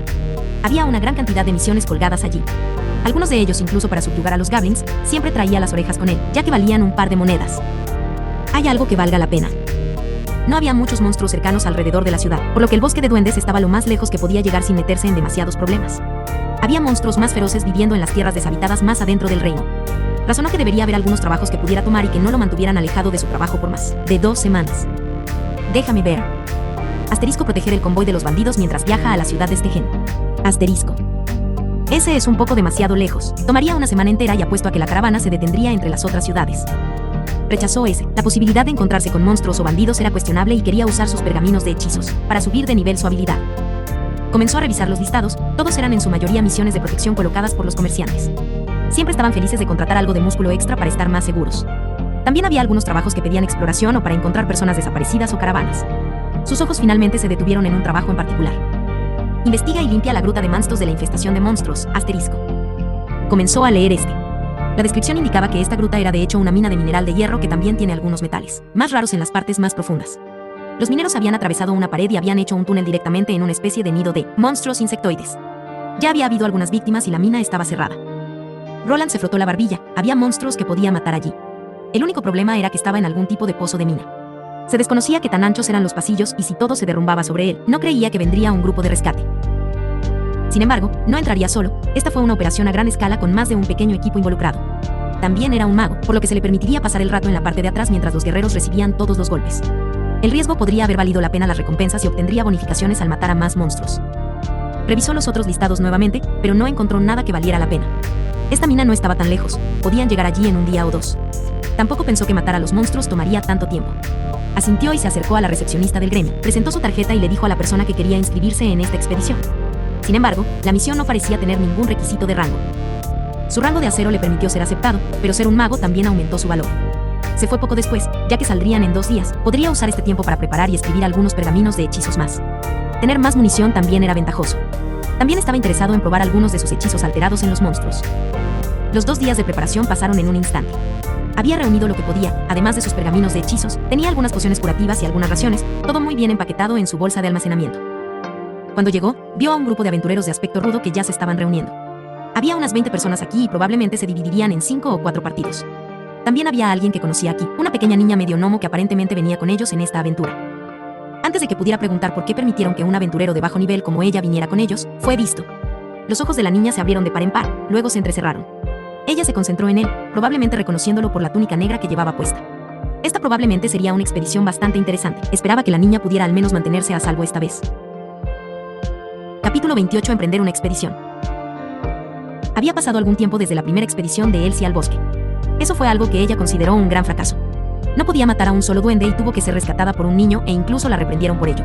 Había una gran cantidad de misiones colgadas allí. Algunos de ellos, incluso para subyugar a los goblins, siempre traía las orejas con él, ya que valían un par de monedas. Hay algo que valga la pena. No había muchos monstruos cercanos alrededor de la ciudad, por lo que el bosque de duendes estaba lo más lejos que podía llegar sin meterse en demasiados problemas. Había monstruos más feroces viviendo en las tierras deshabitadas más adentro del reino. Razonó que debería haber algunos trabajos que pudiera tomar y que no lo mantuvieran alejado de su trabajo por más de 2 semanas. Déjame ver. Asterisco proteger el convoy de los bandidos mientras viaja a la ciudad de Stegen. Asterisco. Ese es un poco demasiado lejos. Tomaría una semana entera y apuesto a que la caravana se detendría entre las otras ciudades. Rechazó ese. La posibilidad de encontrarse con monstruos o bandidos era cuestionable y quería usar sus pergaminos de hechizos para subir de nivel su habilidad. Comenzó a revisar los listados, todos eran en su mayoría misiones de protección colocadas por los comerciantes. Siempre estaban felices de contratar algo de músculo extra para estar más seguros. También había algunos trabajos que pedían exploración o para encontrar personas desaparecidas o caravanas. Sus ojos finalmente se detuvieron en un trabajo en particular. Investiga y limpia la gruta de Manstos de la infestación de monstruos, asterisco. Comenzó a leer este. La descripción indicaba que esta gruta era de hecho una mina de mineral de hierro que también tiene algunos metales, más raros en las partes más profundas. Los mineros habían atravesado una pared y habían hecho un túnel directamente en una especie de nido de monstruos insectoides. Ya había habido algunas víctimas y la mina estaba cerrada. Roland se frotó la barbilla. Había monstruos que podía matar allí. El único problema era que estaba en algún tipo de pozo de mina. Se desconocía qué tan anchos eran los pasillos y si todo se derrumbaba sobre él, no creía que vendría un grupo de rescate. Sin embargo, no entraría solo. Esta fue una operación a gran escala con más de un pequeño equipo involucrado. También era un mago, por lo que se le permitiría pasar el rato en la parte de atrás mientras los guerreros recibían todos los golpes. El riesgo podría haber valido la pena las recompensas y obtendría bonificaciones al matar a más monstruos. Revisó los otros listados nuevamente, pero no encontró nada que valiera la pena. Esta mina no estaba tan lejos, podían llegar allí en un día o dos. Tampoco pensó que matar a los monstruos tomaría tanto tiempo. Asintió y se acercó a la recepcionista del gremio, presentó su tarjeta y le dijo a la persona que quería inscribirse en esta expedición. Sin embargo, la misión no parecía tener ningún requisito de rango. Su rango de acero le permitió ser aceptado, pero ser un mago también aumentó su valor. Se fue poco después, ya que saldrían en 2 días. Podría usar este tiempo para preparar y escribir algunos pergaminos de hechizos más. Tener más munición también era ventajoso. También estaba interesado en probar algunos de sus hechizos alterados en los monstruos. Los 2 días de preparación pasaron en un instante. Había reunido lo que podía, además de sus pergaminos de hechizos, tenía algunas pociones curativas y algunas raciones, todo muy bien empaquetado en su bolsa de almacenamiento. Cuando llegó, vio a un grupo de aventureros de aspecto rudo que ya se estaban reuniendo. Había unas 20 personas aquí y probablemente se dividirían en 5 o 4 partidos. También había alguien que conocía aquí, una pequeña niña medio gnomo que aparentemente venía con ellos en esta aventura. Antes de que pudiera preguntar por qué permitieron que un aventurero de bajo nivel como ella viniera con ellos, fue visto. Los ojos de la niña se abrieron de par en par, luego se entrecerraron. Ella se concentró en él, probablemente reconociéndolo por la túnica negra que llevaba puesta. Esta probablemente sería una expedición bastante interesante. Esperaba que la niña pudiera al menos mantenerse a salvo esta vez. Capítulo 28. Emprender una expedición. Había pasado algún tiempo desde la primera expedición de Elsie al bosque. Eso fue algo que ella consideró un gran fracaso. No podía matar a un solo duende y tuvo que ser rescatada por un niño e incluso la reprendieron por ello.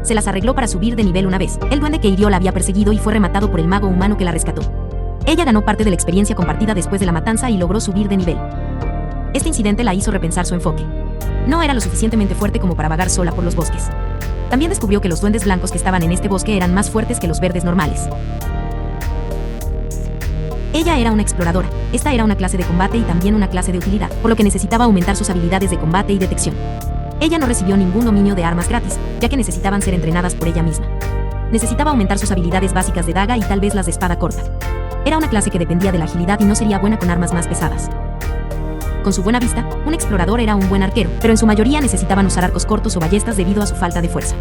Se las arregló para subir de nivel una vez. El duende que hirió la había perseguido y fue rematado por el mago humano que la rescató. Ella ganó parte de la experiencia compartida después de la matanza y logró subir de nivel. Este incidente la hizo repensar su enfoque. No era lo suficientemente fuerte como para vagar sola por los bosques. También descubrió que los duendes blancos que estaban en este bosque eran más fuertes que los verdes normales. Ella era una exploradora. Esta era una clase de combate y también una clase de utilidad, por lo que necesitaba aumentar sus habilidades de combate y detección. Ella no recibió ningún dominio de armas gratis, ya que necesitaban ser entrenadas por ella misma. Necesitaba aumentar sus habilidades básicas de daga y tal vez las de espada corta. Era una clase que dependía de la agilidad y no sería buena con armas más pesadas. Con su buena vista, un explorador era un buen arquero, pero en su mayoría necesitaban usar arcos cortos o ballestas debido a su falta de fuerza.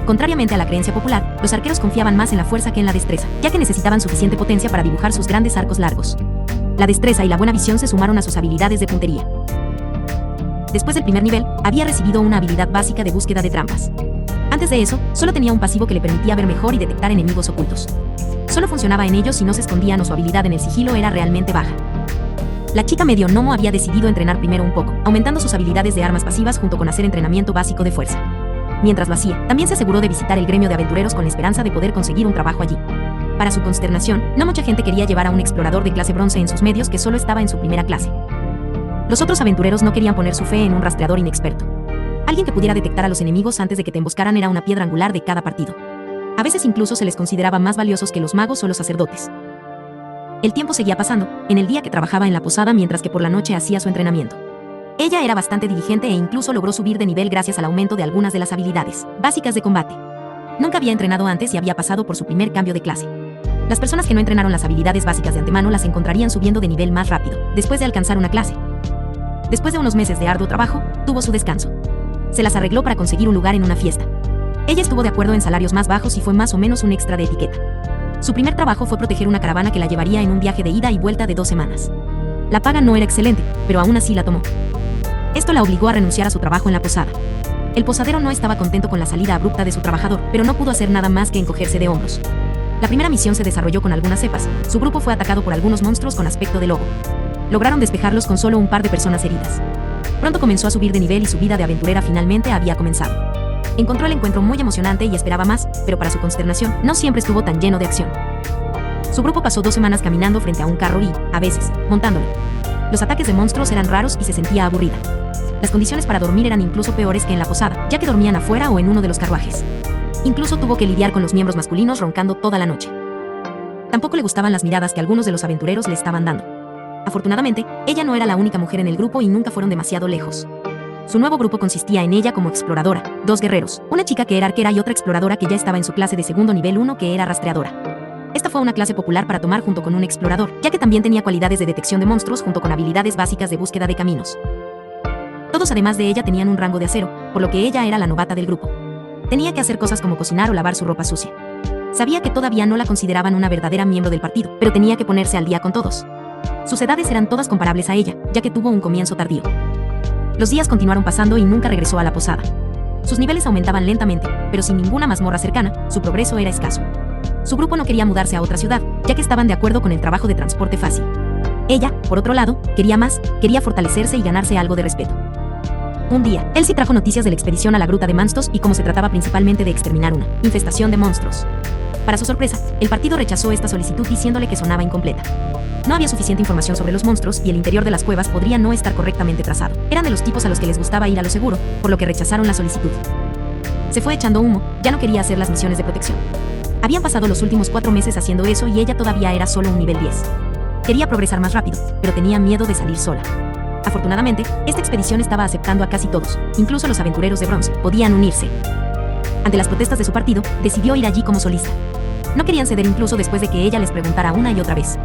Contrariamente a la creencia popular, los arqueros confiaban más en la fuerza que en la destreza, ya que necesitaban suficiente potencia para dibujar sus grandes arcos largos. La destreza y la buena visión se sumaron a sus habilidades de puntería. Después del primer nivel, había recibido una habilidad básica de búsqueda de trampas. Antes de eso, solo tenía un pasivo que le permitía ver mejor y detectar enemigos ocultos. Solo funcionaba en ellos si no se escondían o su habilidad en el sigilo era realmente baja. La chica medio gnomo había decidido entrenar primero un poco, aumentando sus habilidades de armas pasivas junto con hacer entrenamiento básico de fuerza. Mientras lo hacía, también se aseguró de visitar el gremio de aventureros con la esperanza de poder conseguir un trabajo allí. Para su consternación, no mucha gente quería llevar a un explorador de clase bronce en sus medios que solo estaba en su primera clase. Los otros aventureros no querían poner su fe en un rastreador inexperto. Alguien que pudiera detectar a los enemigos antes de que te emboscaran era una piedra angular de cada partido. A veces incluso se les consideraba más valiosos que los magos o los sacerdotes. El tiempo seguía pasando, en el día que trabajaba en la posada mientras que por la noche hacía su entrenamiento. Ella era bastante diligente e incluso logró subir de nivel gracias al aumento de algunas de las habilidades básicas de combate. Nunca había entrenado antes y había pasado por su primer cambio de clase. Las personas que no entrenaron las habilidades básicas de antemano las encontrarían subiendo de nivel más rápido, después de alcanzar una clase. Después de unos meses de arduo trabajo, tuvo su descanso. Se las arregló para conseguir un lugar en una fiesta. Ella estuvo de acuerdo en salarios más bajos y fue más o menos un extra de etiqueta. Su primer trabajo fue proteger una caravana que la llevaría en un viaje de ida y vuelta de 2 semanas. La paga no era excelente, pero aún así la tomó. Esto la obligó a renunciar a su trabajo en la posada. El posadero no estaba contento con la salida abrupta de su trabajador, pero no pudo hacer nada más que encogerse de hombros. La primera misión se desarrolló con algunas cepas. Su grupo fue atacado por algunos monstruos con aspecto de lobo. Lograron despejarlos con solo un par de personas heridas. Pronto comenzó a subir de nivel y su vida de aventurera finalmente había comenzado. Encontró el encuentro muy emocionante y esperaba más, pero para su consternación, no siempre estuvo tan lleno de acción. Su grupo pasó 2 semanas caminando frente a un carro y, a veces, montándolo. Los ataques de monstruos eran raros y se sentía aburrida. Las condiciones para dormir eran incluso peores que en la posada, ya que dormían afuera o en uno de los carruajes. Incluso tuvo que lidiar con los miembros masculinos roncando toda la noche. Tampoco le gustaban las miradas que algunos de los aventureros le estaban dando. Afortunadamente, ella no era la única mujer en el grupo y nunca fueron demasiado lejos. Su nuevo grupo consistía en ella como exploradora, 2 guerreros, una chica que era arquera y otra exploradora que ya estaba en su clase de segundo nivel 1 que era rastreadora. Esta fue una clase popular para tomar junto con un explorador, ya que también tenía cualidades de detección de monstruos junto con habilidades básicas de búsqueda de caminos. Todos además de ella tenían un rango de acero, por lo que ella era la novata del grupo. Tenía que hacer cosas como cocinar o lavar su ropa sucia. Sabía que todavía no la consideraban una verdadera miembro del partido, pero tenía que ponerse al día con todos. Sus edades eran todas comparables a ella, ya que tuvo un comienzo tardío. Los días continuaron pasando y nunca regresó a la posada. Sus niveles aumentaban lentamente, pero sin ninguna mazmorra cercana, su progreso era escaso. Su grupo no quería mudarse a otra ciudad, ya que estaban de acuerdo con el trabajo de transporte fácil. Ella, por otro lado, quería más, quería fortalecerse y ganarse algo de respeto. Un día, Elsie trajo noticias de la expedición a la Gruta de Manstos y cómo se trataba principalmente de exterminar una infestación de monstruos. Para su sorpresa, el partido rechazó esta solicitud diciéndole que sonaba incompleta. No había suficiente información sobre los monstruos y el interior de las cuevas podría no estar correctamente trazado. Eran de los tipos a los que les gustaba ir a lo seguro, por lo que rechazaron la solicitud. Se fue echando humo, ya no quería hacer las misiones de protección. Habían pasado los últimos 4 meses haciendo eso y ella todavía era solo un nivel 10. Quería progresar más rápido, pero tenía miedo de salir sola. Afortunadamente, esta expedición estaba aceptando a casi todos, incluso los aventureros de bronce, podían unirse. Ante las protestas de su partido, decidió ir allí como solista. No querían ceder incluso después de que ella les preguntara una y otra vez.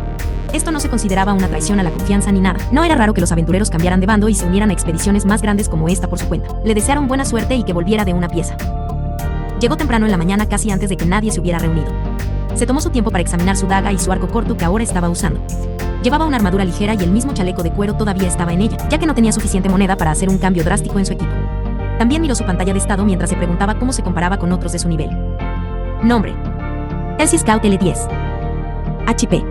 Esto no se consideraba una traición a la confianza ni nada. No era raro que los aventureros cambiaran de bando y se unieran a expediciones más grandes como esta por su cuenta. Le desearon buena suerte y que volviera de una pieza. Llegó temprano en la mañana casi antes de que nadie se hubiera reunido. Se tomó su tiempo para examinar su daga y su arco corto que ahora estaba usando. Llevaba una armadura ligera y el mismo chaleco de cuero todavía estaba en ella, ya que no tenía suficiente moneda para hacer un cambio drástico en su equipo. También miró su pantalla de estado mientras se preguntaba cómo se comparaba con otros de su nivel. Nombre: Elsie Scout L10. HP: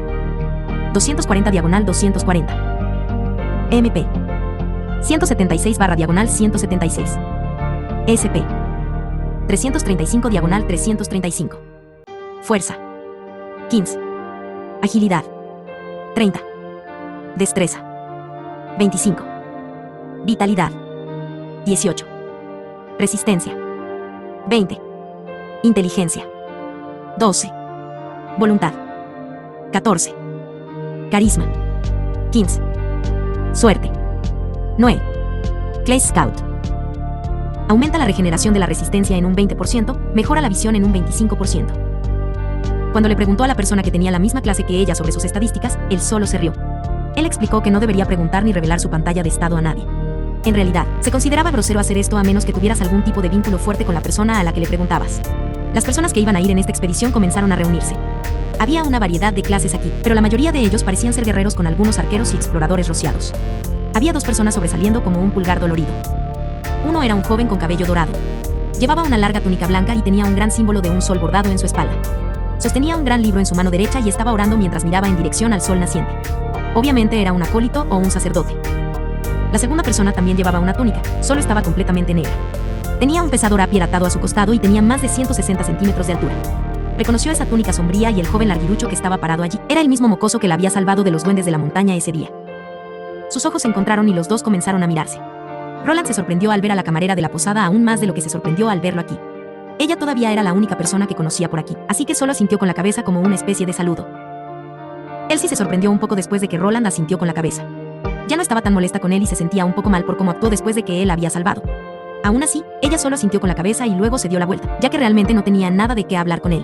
240/240. MP: 176/176. SP: 335/335. Fuerza: 15. Agilidad: 30. Destreza: 25. Vitalidad: 18. Resistencia: 20. Inteligencia: 12. Voluntad: 14. Carisma: 15. Suerte: 9. Clay Scout. Aumenta la regeneración de la resistencia en un 20%, mejora la visión en un 25%. Cuando le preguntó a la persona que tenía la misma clase que ella sobre sus estadísticas, él solo se rió. Él explicó que no debería preguntar ni revelar su pantalla de estado a nadie. En realidad, se consideraba grosero hacer esto a menos que tuvieras algún tipo de vínculo fuerte con la persona a la que le preguntabas. Las personas que iban a ir en esta expedición comenzaron a reunirse. Había una variedad de clases aquí, pero la mayoría de ellos parecían ser guerreros con algunos arqueros y exploradores rociados. Había 2 personas sobresaliendo como un pulgar dolorido. Uno era un joven con cabello dorado. Llevaba una larga túnica blanca y tenía un gran símbolo de un sol bordado en su espalda. Sostenía un gran libro en su mano derecha y estaba orando mientras miraba en dirección al sol naciente. Obviamente era un acólito o un sacerdote. La segunda persona también llevaba una túnica, solo estaba completamente negra. Tenía un pesado rapier atado a su costado y tenía más de 160 centímetros de altura. Reconoció esa túnica sombría y el joven larguirucho que estaba parado allí. Era el mismo mocoso que la había salvado de los duendes de la montaña ese día. Sus ojos se encontraron y los dos comenzaron a mirarse. Roland se sorprendió al ver a la camarera de la posada aún más de lo que se sorprendió al verlo aquí. Ella todavía era la única persona que conocía por aquí, así que solo asintió con la cabeza como una especie de saludo. Elsie se sorprendió un poco después de que Roland asintió con la cabeza. Ya no estaba tan molesta con él y se sentía un poco mal por cómo actuó después de que él la había salvado. Aún así, ella solo asintió con la cabeza y luego se dio la vuelta, ya que realmente no tenía nada de qué hablar con él.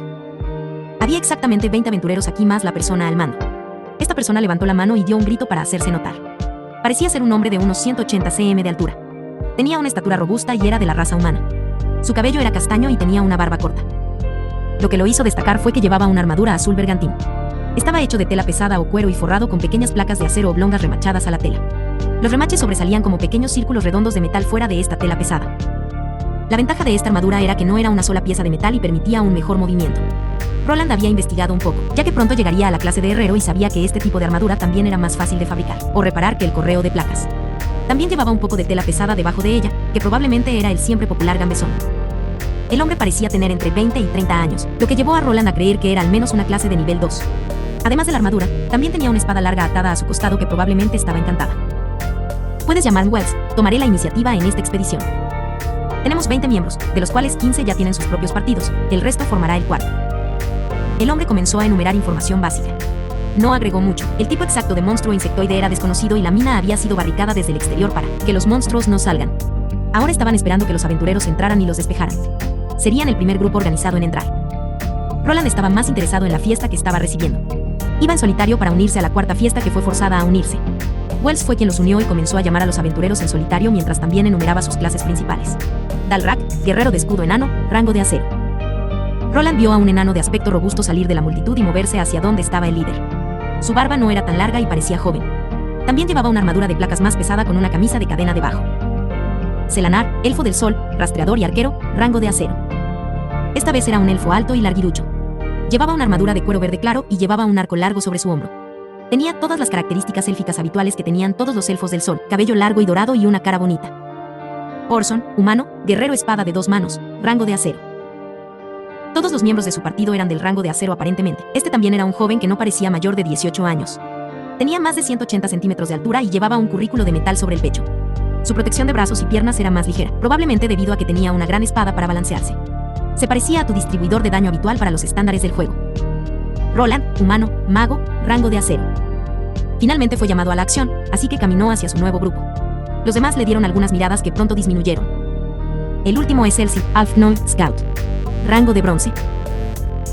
Había exactamente 20 aventureros aquí más la persona al mando. Esta persona levantó la mano y dio un grito para hacerse notar. Parecía ser un hombre de unos 180 cm de altura. Tenía una estatura robusta y era de la raza humana. Su cabello era castaño y tenía una barba corta. Lo que lo hizo destacar fue que llevaba una armadura azul bergantín. Estaba hecho de tela pesada o cuero y forrado con pequeñas placas de acero oblongas remachadas a la tela. Los remaches sobresalían como pequeños círculos redondos de metal fuera de esta tela pesada. La ventaja de esta armadura era que no era una sola pieza de metal y permitía un mejor movimiento. Roland había investigado un poco, ya que pronto llegaría a la clase de herrero y sabía que este tipo de armadura también era más fácil de fabricar o reparar que el correo de placas. También llevaba un poco de tela pesada debajo de ella, que probablemente era el siempre popular gambesón. El hombre parecía tener entre 20 y 30 años, lo que llevó a Roland a creer que era al menos una clase de nivel 2. Además de la armadura, también tenía una espada larga atada a su costado que probablemente estaba encantada. Puedes llamar Wells, tomaré la iniciativa en esta expedición. Tenemos 20 miembros, de los cuales 15 ya tienen sus propios partidos, el resto formará el cuarto. El hombre comenzó a enumerar información básica. No agregó mucho, el tipo exacto de monstruo insectoide era desconocido y la mina había sido barricada desde el exterior para que los monstruos no salgan. Ahora estaban esperando que los aventureros entraran y los despejaran. Serían el primer grupo organizado en entrar. Roland estaba más interesado en la fiesta que estaba recibiendo. Iba en solitario para unirse a la cuarta fiesta que fue forzada a unirse. Wells fue quien los unió y comenzó a llamar a los aventureros en solitario mientras también enumeraba sus clases principales. Dalrak, guerrero de escudo enano, rango de acero. Roland vio a un enano de aspecto robusto salir de la multitud y moverse hacia donde estaba el líder. Su barba no era tan larga y parecía joven. También llevaba una armadura de placas más pesada con una camisa de cadena debajo. Selanar, elfo del sol, rastreador y arquero, rango de acero. Esta vez era un elfo alto y larguirucho. Llevaba una armadura de cuero verde claro y llevaba un arco largo sobre su hombro. Tenía todas las características élficas habituales que tenían todos los elfos del sol, cabello largo y dorado y una cara bonita. Orson, humano, guerrero espada de 2 manos, rango de acero. Todos los miembros de su partido eran del rango de acero aparentemente. Este también era un joven que no parecía mayor de 18 años. Tenía más de 180 centímetros de altura y llevaba un currículo de metal sobre el pecho. Su protección de brazos y piernas era más ligera, probablemente debido a que tenía una gran espada para balancearse. Se parecía a tu distribuidor de daño habitual para los estándares del juego. Roland, humano, mago, rango de acero. Finalmente fue llamado a la acción, así que caminó hacia su nuevo grupo. Los demás le dieron algunas miradas que pronto disminuyeron. El último es Elsie, Alfnoy Scout. Rango de bronce.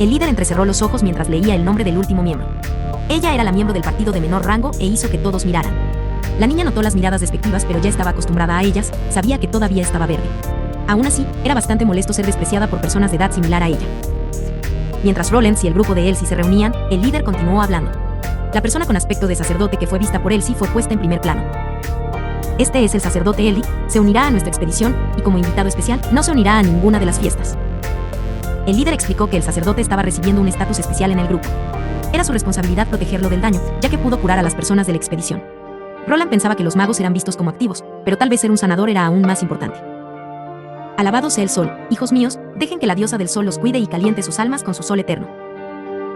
El líder entrecerró los ojos mientras leía el nombre del último miembro. Ella era la miembro del partido de menor rango e hizo que todos miraran. La niña notó las miradas despectivas, pero ya estaba acostumbrada a ellas, sabía que todavía estaba verde. Aún así, era bastante molesto ser despreciada por personas de edad similar a ella. Mientras Rollins y el grupo de Elsie se reunían, el líder continuó hablando. La persona con aspecto de sacerdote que fue vista por Elsie fue puesta en primer plano. Este es el sacerdote Eli, se unirá a nuestra expedición, y como invitado especial, no se unirá a ninguna de las fiestas. El líder explicó que el sacerdote estaba recibiendo un estatus especial en el grupo. Era su responsabilidad protegerlo del daño, ya que pudo curar a las personas de la expedición. Roland pensaba que los magos eran vistos como activos, pero tal vez ser un sanador era aún más importante. Alabado sea el sol, hijos míos, dejen que la diosa del sol los cuide y caliente sus almas con su sol eterno.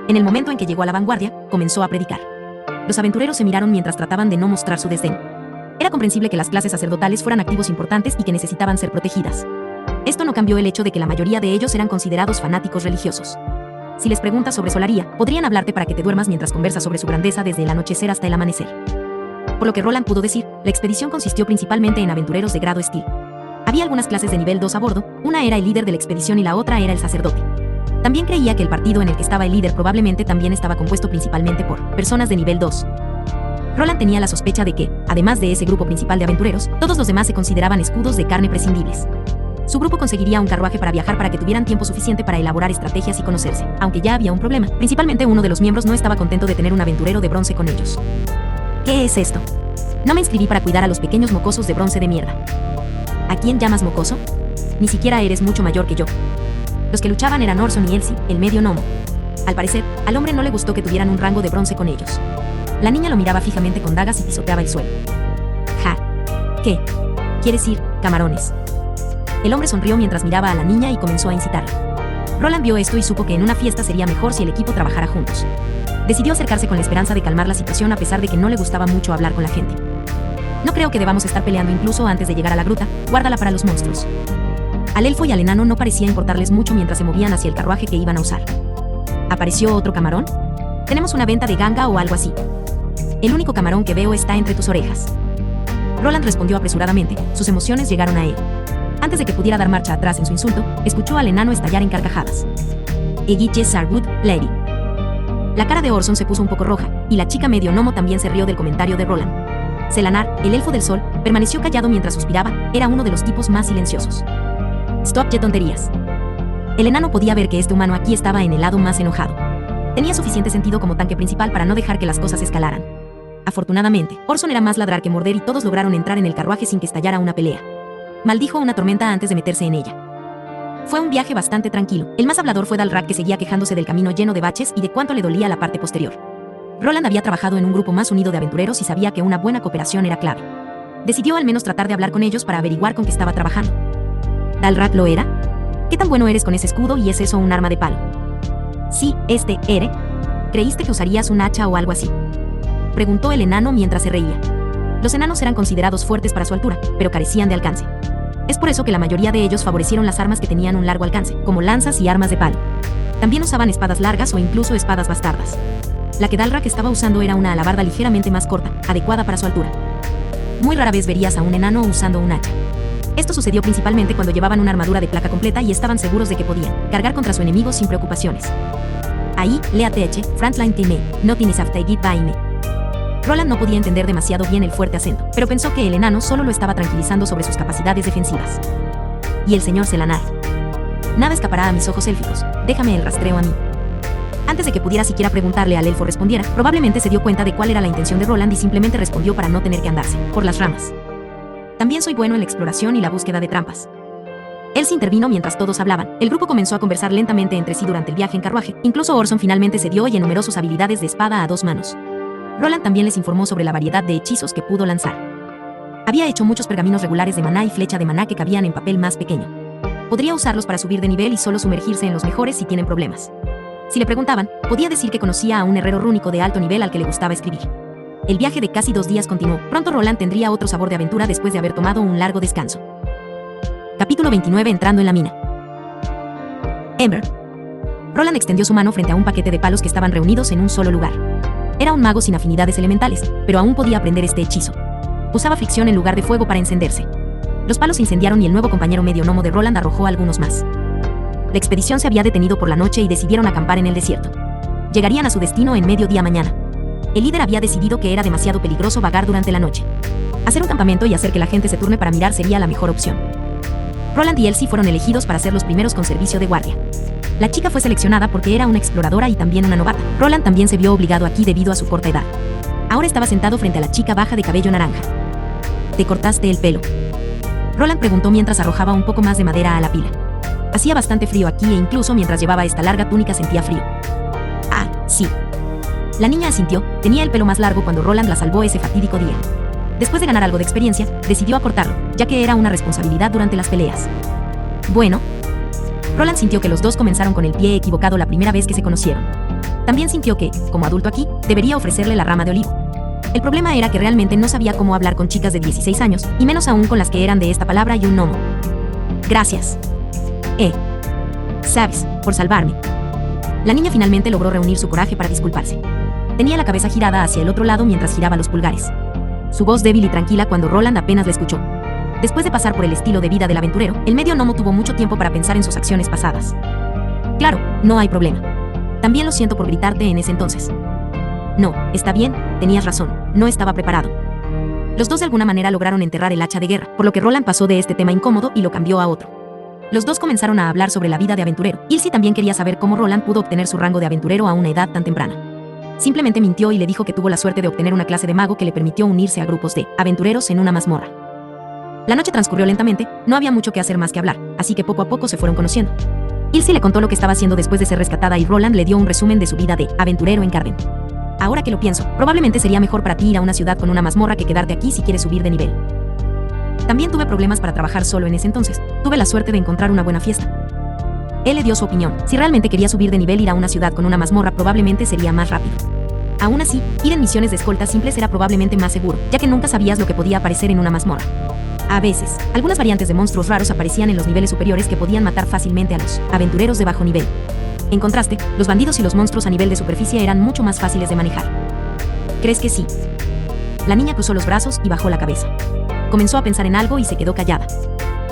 En el momento en que llegó a la vanguardia, comenzó a predicar. Los aventureros se miraron mientras trataban de no mostrar su desdén. Era comprensible que las clases sacerdotales fueran activos importantes y que necesitaban ser protegidas. Esto no cambió el hecho de que la mayoría de ellos eran considerados fanáticos religiosos. Si les preguntas sobre Solaria, podrían hablarte para que te duermas mientras conversas sobre su grandeza desde el anochecer hasta el amanecer. Por lo que Roland pudo decir, la expedición consistió principalmente en aventureros de grado Steel. Había algunas clases de nivel 2 a bordo, una era el líder de la expedición y la otra era el sacerdote. También creía que el partido en el que estaba el líder probablemente también estaba compuesto principalmente por personas de nivel 2. Roland tenía la sospecha de que, además de ese grupo principal de aventureros, todos los demás se consideraban escudos de carne prescindibles. Su grupo conseguiría un carruaje para viajar para que tuvieran tiempo suficiente para elaborar estrategias y conocerse, aunque ya había un problema. Principalmente uno de los miembros no estaba contento de tener un aventurero de bronce con ellos. ¿Qué es esto? No me inscribí para cuidar a los pequeños mocosos de bronce de mierda. ¿A quién llamas mocoso? Ni siquiera eres mucho mayor que yo. Los que luchaban eran Orson y Elsie, el medio gnomo. Al parecer, al hombre no le gustó que tuvieran un rango de bronce con ellos. La niña lo miraba fijamente con dagas y pisoteaba el suelo. Ja. ¿Qué? ¿Quieres ir, camarones? El hombre sonrió mientras miraba a la niña y comenzó a incitarla. Roland vio esto y supo que en una fiesta sería mejor si el equipo trabajara juntos. Decidió acercarse con la esperanza de calmar la situación a pesar de que no le gustaba mucho hablar con la gente. No creo que debamos estar peleando incluso antes de llegar a la gruta, guárdala para los monstruos. Al elfo y al enano no parecía importarles mucho mientras se movían hacia el carruaje que iban a usar. ¿Apareció otro camarón? Tenemos una venta de ganga o algo así. El único camarón que veo está entre tus orejas. Roland respondió apresuradamente, sus emociones llegaron a él. Antes de que pudiera dar marcha atrás en su insulto, escuchó al enano estallar en carcajadas. Egiche Sarwood, Lady. La cara de Orson se puso un poco roja, y la chica medio gnomo también se rió del comentario de Roland. Selanar, el elfo del sol, permaneció callado mientras suspiraba, era uno de los tipos más silenciosos. Stop ya tonterías. El enano podía ver que este humano aquí estaba en el lado más enojado. Tenía suficiente sentido como tanque principal para no dejar que las cosas escalaran. Afortunadamente, Orson era más ladrar que morder y todos lograron entrar en el carruaje sin que estallara una pelea. Maldijo una tormenta antes de meterse en ella. Fue un viaje bastante tranquilo. El más hablador fue Dalrak, que seguía quejándose del camino lleno de baches y de cuánto le dolía la parte posterior. Roland había trabajado en un grupo más unido de aventureros y sabía que una buena cooperación era clave. Decidió al menos tratar de hablar con ellos para averiguar con qué estaba trabajando. ¿Dalrak lo era? ¿Qué tan bueno eres con ese escudo y es eso un arma de palo? Sí, Ere. ¿Creíste que usarías un hacha o algo así? Preguntó el enano mientras se reía. Los enanos eran considerados fuertes para su altura, pero carecían de alcance. Es por eso que la mayoría de ellos favorecieron las armas que tenían un largo alcance, como lanzas y armas de palo. También usaban espadas largas o incluso espadas bastardas. La que Dalrak estaba usando era una alabarda ligeramente más corta, adecuada para su altura. Muy rara vez verías a un enano usando un hacha. Esto sucedió principalmente cuando llevaban una armadura de placa completa y estaban seguros de que podían cargar contra su enemigo sin preocupaciones. Ahí, Lea TH, Frontline Team, no tienes after Baime. Roland no podía entender demasiado bien el fuerte acento, pero pensó que el enano solo lo estaba tranquilizando sobre sus capacidades defensivas. Y el señor Selanar. Nada escapará a mis ojos élficos, déjame el rastreo a mí. Antes de que pudiera siquiera preguntarle al elfo respondiera, probablemente se dio cuenta de cuál era la intención de Roland y simplemente respondió para no tener que andarse por las ramas. También soy bueno en la exploración y la búsqueda de trampas. Él se intervino mientras todos hablaban. El grupo comenzó a conversar lentamente entre sí durante el viaje en carruaje. Incluso Orson finalmente cedió y enumeró sus habilidades de espada a 2 manos. Roland también les informó sobre la variedad de hechizos que pudo lanzar. Había hecho muchos pergaminos regulares de maná y flecha de maná que cabían en papel más pequeño. Podría usarlos para subir de nivel y solo sumergirse en los mejores si tienen problemas. Si le preguntaban, podía decir que conocía a un herrero rúnico de alto nivel al que le gustaba escribir. El viaje de casi 2 días continuó. Pronto Roland tendría otro sabor de aventura después de haber tomado un largo descanso. Capítulo 29. Entrando en la mina. Ember. Roland extendió su mano frente a un paquete de palos que estaban reunidos en un solo lugar. Era un mago sin afinidades elementales, pero aún podía aprender este hechizo. Usaba fricción en lugar de fuego para encenderse. Los palos se incendiaron y el nuevo compañero medio gnomo de Roland arrojó algunos más. La expedición se había detenido por la noche y decidieron acampar en el desierto. Llegarían a su destino en mediodía mañana. El líder había decidido que era demasiado peligroso vagar durante la noche. Hacer un campamento y hacer que la gente se turne para mirar sería la mejor opción. Roland y Elsie fueron elegidos para ser los primeros con servicio de guardia. La chica fue seleccionada porque era una exploradora y también una novata. Roland también se vio obligado aquí debido a su corta edad. Ahora estaba sentado frente a la chica baja de cabello naranja. ¿Te cortaste el pelo?, Roland preguntó mientras arrojaba un poco más de madera a la pila. Hacía bastante frío aquí e incluso mientras llevaba esta larga túnica sentía frío. Ah, sí. La niña asintió. Tenía el pelo más largo cuando Roland la salvó ese fatídico día. Después de ganar algo de experiencia, decidió acortarlo, ya que era una responsabilidad durante las peleas. Bueno. Roland sintió que los dos comenzaron con el pie equivocado la primera vez que se conocieron. También sintió que, como adulto aquí, debería ofrecerle la rama de olivo. El problema era que realmente no sabía cómo hablar con chicas de 16 años, y menos aún con las que eran de esta palabra y un gnomo. Gracias. Sabes, por salvarme. La niña finalmente logró reunir su coraje para disculparse. Tenía la cabeza girada hacia el otro lado mientras giraba los pulgares. Su voz débil y tranquila cuando Roland apenas la escuchó. Después de pasar por el estilo de vida del aventurero, el medio gnomo tuvo mucho tiempo para pensar en sus acciones pasadas. Claro, no hay problema. También lo siento por gritarte en ese entonces. No, está bien, tenías razón, no estaba preparado. Los dos de alguna manera lograron enterrar el hacha de guerra, por lo que Roland pasó de este tema incómodo y lo cambió a otro. Los dos comenzaron a hablar sobre la vida de aventurero. Elsie también quería saber cómo Roland pudo obtener su rango de aventurero a una edad tan temprana. Simplemente mintió y le dijo que tuvo la suerte de obtener una clase de mago que le permitió unirse a grupos de aventureros en una mazmorra. La noche transcurrió lentamente, no había mucho que hacer más que hablar, así que poco a poco se fueron conociendo. Elsie le contó lo que estaba haciendo después de ser rescatada y Roland le dio un resumen de su vida de aventurero en Carven. Ahora que lo pienso, probablemente sería mejor para ti ir a una ciudad con una mazmorra que quedarte aquí si quieres subir de nivel. También tuve problemas para trabajar solo en ese entonces. Tuve la suerte de encontrar una buena fiesta. Él le dio su opinión. Si realmente quería subir de nivel, ir a una ciudad con una mazmorra probablemente sería más rápido. Aún así, ir en misiones de escolta simples era probablemente más seguro, ya que nunca sabías lo que podía aparecer en una mazmorra. A veces, algunas variantes de monstruos raros aparecían en los niveles superiores que podían matar fácilmente a los aventureros de bajo nivel. En contraste, los bandidos y los monstruos a nivel de superficie eran mucho más fáciles de manejar. ¿Crees que sí? La niña cruzó los brazos y bajó la cabeza. Comenzó a pensar en algo y se quedó callada.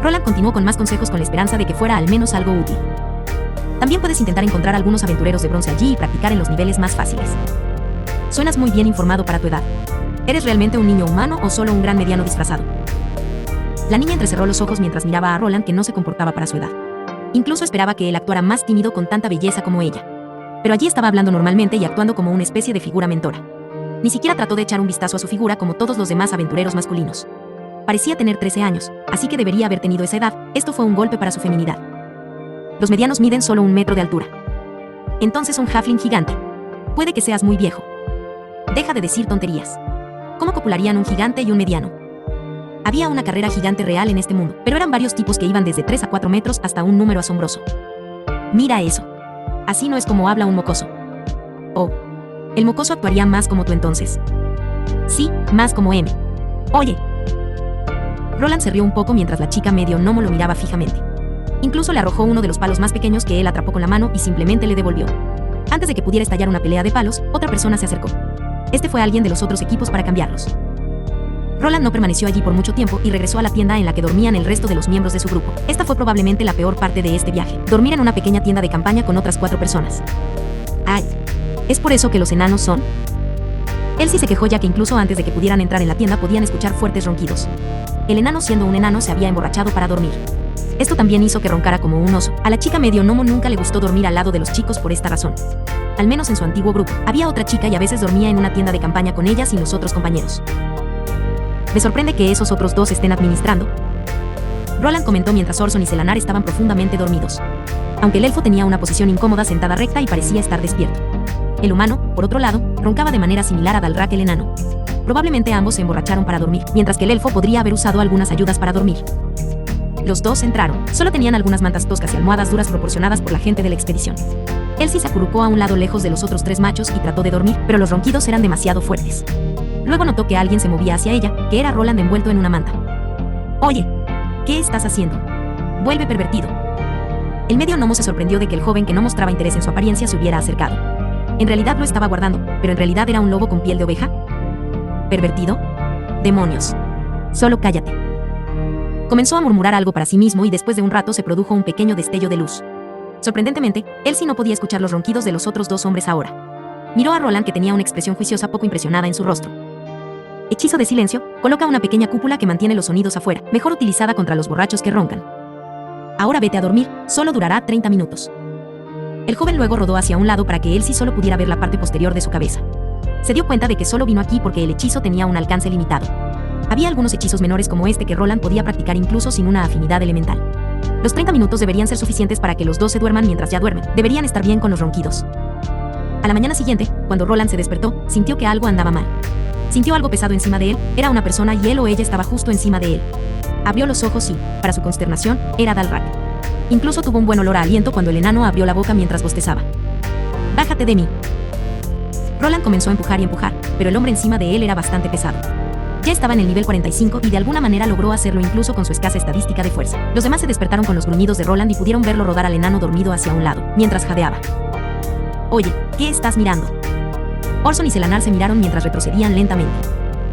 Roland continuó con más consejos con la esperanza de que fuera al menos algo útil. También puedes intentar encontrar algunos aventureros de bronce allí y practicar en los niveles más fáciles. Suenas muy bien informado para tu edad. ¿Eres realmente un niño humano o solo un gran mediano disfrazado? La niña entrecerró los ojos mientras miraba a Roland, que no se comportaba para su edad. Incluso esperaba que él actuara más tímido con tanta belleza como ella. Pero allí estaba hablando normalmente y actuando como una especie de figura mentora. Ni siquiera trató de echar un vistazo a su figura como todos los demás aventureros masculinos. Parecía tener 13 años, así que debería haber tenido esa edad. Esto fue un golpe para su feminidad. Los medianos miden solo 1 metro de altura. Entonces un halfling gigante. Puede que seas muy viejo. Deja de decir tonterías. ¿Cómo copularían un gigante y un mediano? Había una carrera gigante real en este mundo, pero eran varios tipos que iban desde 3 a 4 metros hasta un número asombroso. Mira eso. Así no es como habla un mocoso. Oh. El mocoso actuaría más como tú entonces. Sí, más como M. Oye. Roland se rió un poco mientras la chica medio gnomo lo miraba fijamente. Incluso le arrojó uno de los palos más pequeños que él atrapó con la mano y simplemente le devolvió. Antes de que pudiera estallar una pelea de palos, otra persona se acercó. Este fue alguien de los otros equipos para cambiarlos. Roland no permaneció allí por mucho tiempo y regresó a la tienda en la que dormían el resto de los miembros de su grupo. Esta fue probablemente la peor parte de este viaje, dormir en una pequeña tienda de campaña con otras 4 personas. ¡Ay! ¿Es por eso que los enanos son? Elsie se quejó ya que incluso antes de que pudieran entrar en la tienda podían escuchar fuertes ronquidos. El enano, siendo un enano, se había emborrachado para dormir. Esto también hizo que roncara como un oso. A la chica medio gnomo nunca le gustó dormir al lado de los chicos por esta razón. Al menos en su antiguo grupo. Había otra chica y a veces dormía en una tienda de campaña con ellas y los otros compañeros. Me sorprende que esos otros 2 estén administrando, Roland comentó mientras Orson y Selanar estaban profundamente dormidos. Aunque el elfo tenía una posición incómoda sentada recta y parecía estar despierto. El humano, por otro lado, roncaba de manera similar a Dalrak el enano. Probablemente ambos se emborracharon para dormir, mientras que el elfo podría haber usado algunas ayudas para dormir. Los 2 entraron. Solo tenían algunas mantas toscas y almohadas duras proporcionadas por la gente de la expedición. Elsie se acurrucó a un lado lejos de los otros 3 machos y trató de dormir, pero los ronquidos eran demasiado fuertes. Luego notó que alguien se movía hacia ella, que era Roland envuelto en una manta. «Oye, ¿qué estás haciendo? Vuelve, pervertido». El medio gnomo se sorprendió de que el joven que no mostraba interés en su apariencia se hubiera acercado. En realidad lo estaba guardando, pero en realidad era un lobo con piel de oveja. ¿Pervertido? ¡Demonios! Solo cállate. Comenzó a murmurar algo para sí mismo y después de un rato se produjo un pequeño destello de luz. Sorprendentemente, Elsie no podía escuchar los ronquidos de los otros 2 hombres ahora. Miró a Roland, que tenía una expresión juiciosa poco impresionada en su rostro. Hechizo de silencio, coloca una pequeña cúpula que mantiene los sonidos afuera, mejor utilizada contra los borrachos que roncan. Ahora vete a dormir, solo durará 30 minutos. El joven luego rodó hacia un lado para que Elsie solo pudiera ver la parte posterior de su cabeza. Se dio cuenta de que solo vino aquí porque el hechizo tenía un alcance limitado. Había algunos hechizos menores como este que Roland podía practicar incluso sin una afinidad elemental. Los 30 minutos deberían ser suficientes para que los 2 se duerman mientras ya duermen. Deberían estar bien con los ronquidos. A la mañana siguiente, cuando Roland se despertó, sintió que algo andaba mal. Sintió algo pesado encima de él, era una persona y él o ella estaba justo encima de él. Abrió los ojos y, para su consternación, era Dalrak. Incluso tuvo un buen olor a aliento cuando el enano abrió la boca mientras bostezaba. «Bájate de mí». Roland comenzó a empujar y empujar, pero el hombre encima de él era bastante pesado. Ya estaba en el nivel 45 y de alguna manera logró hacerlo incluso con su escasa estadística de fuerza. Los demás se despertaron con los gruñidos de Roland y pudieron verlo rodar al enano dormido hacia un lado, mientras jadeaba. «Oye, ¿qué estás mirando?». Orson y Selanar se miraron mientras retrocedían lentamente.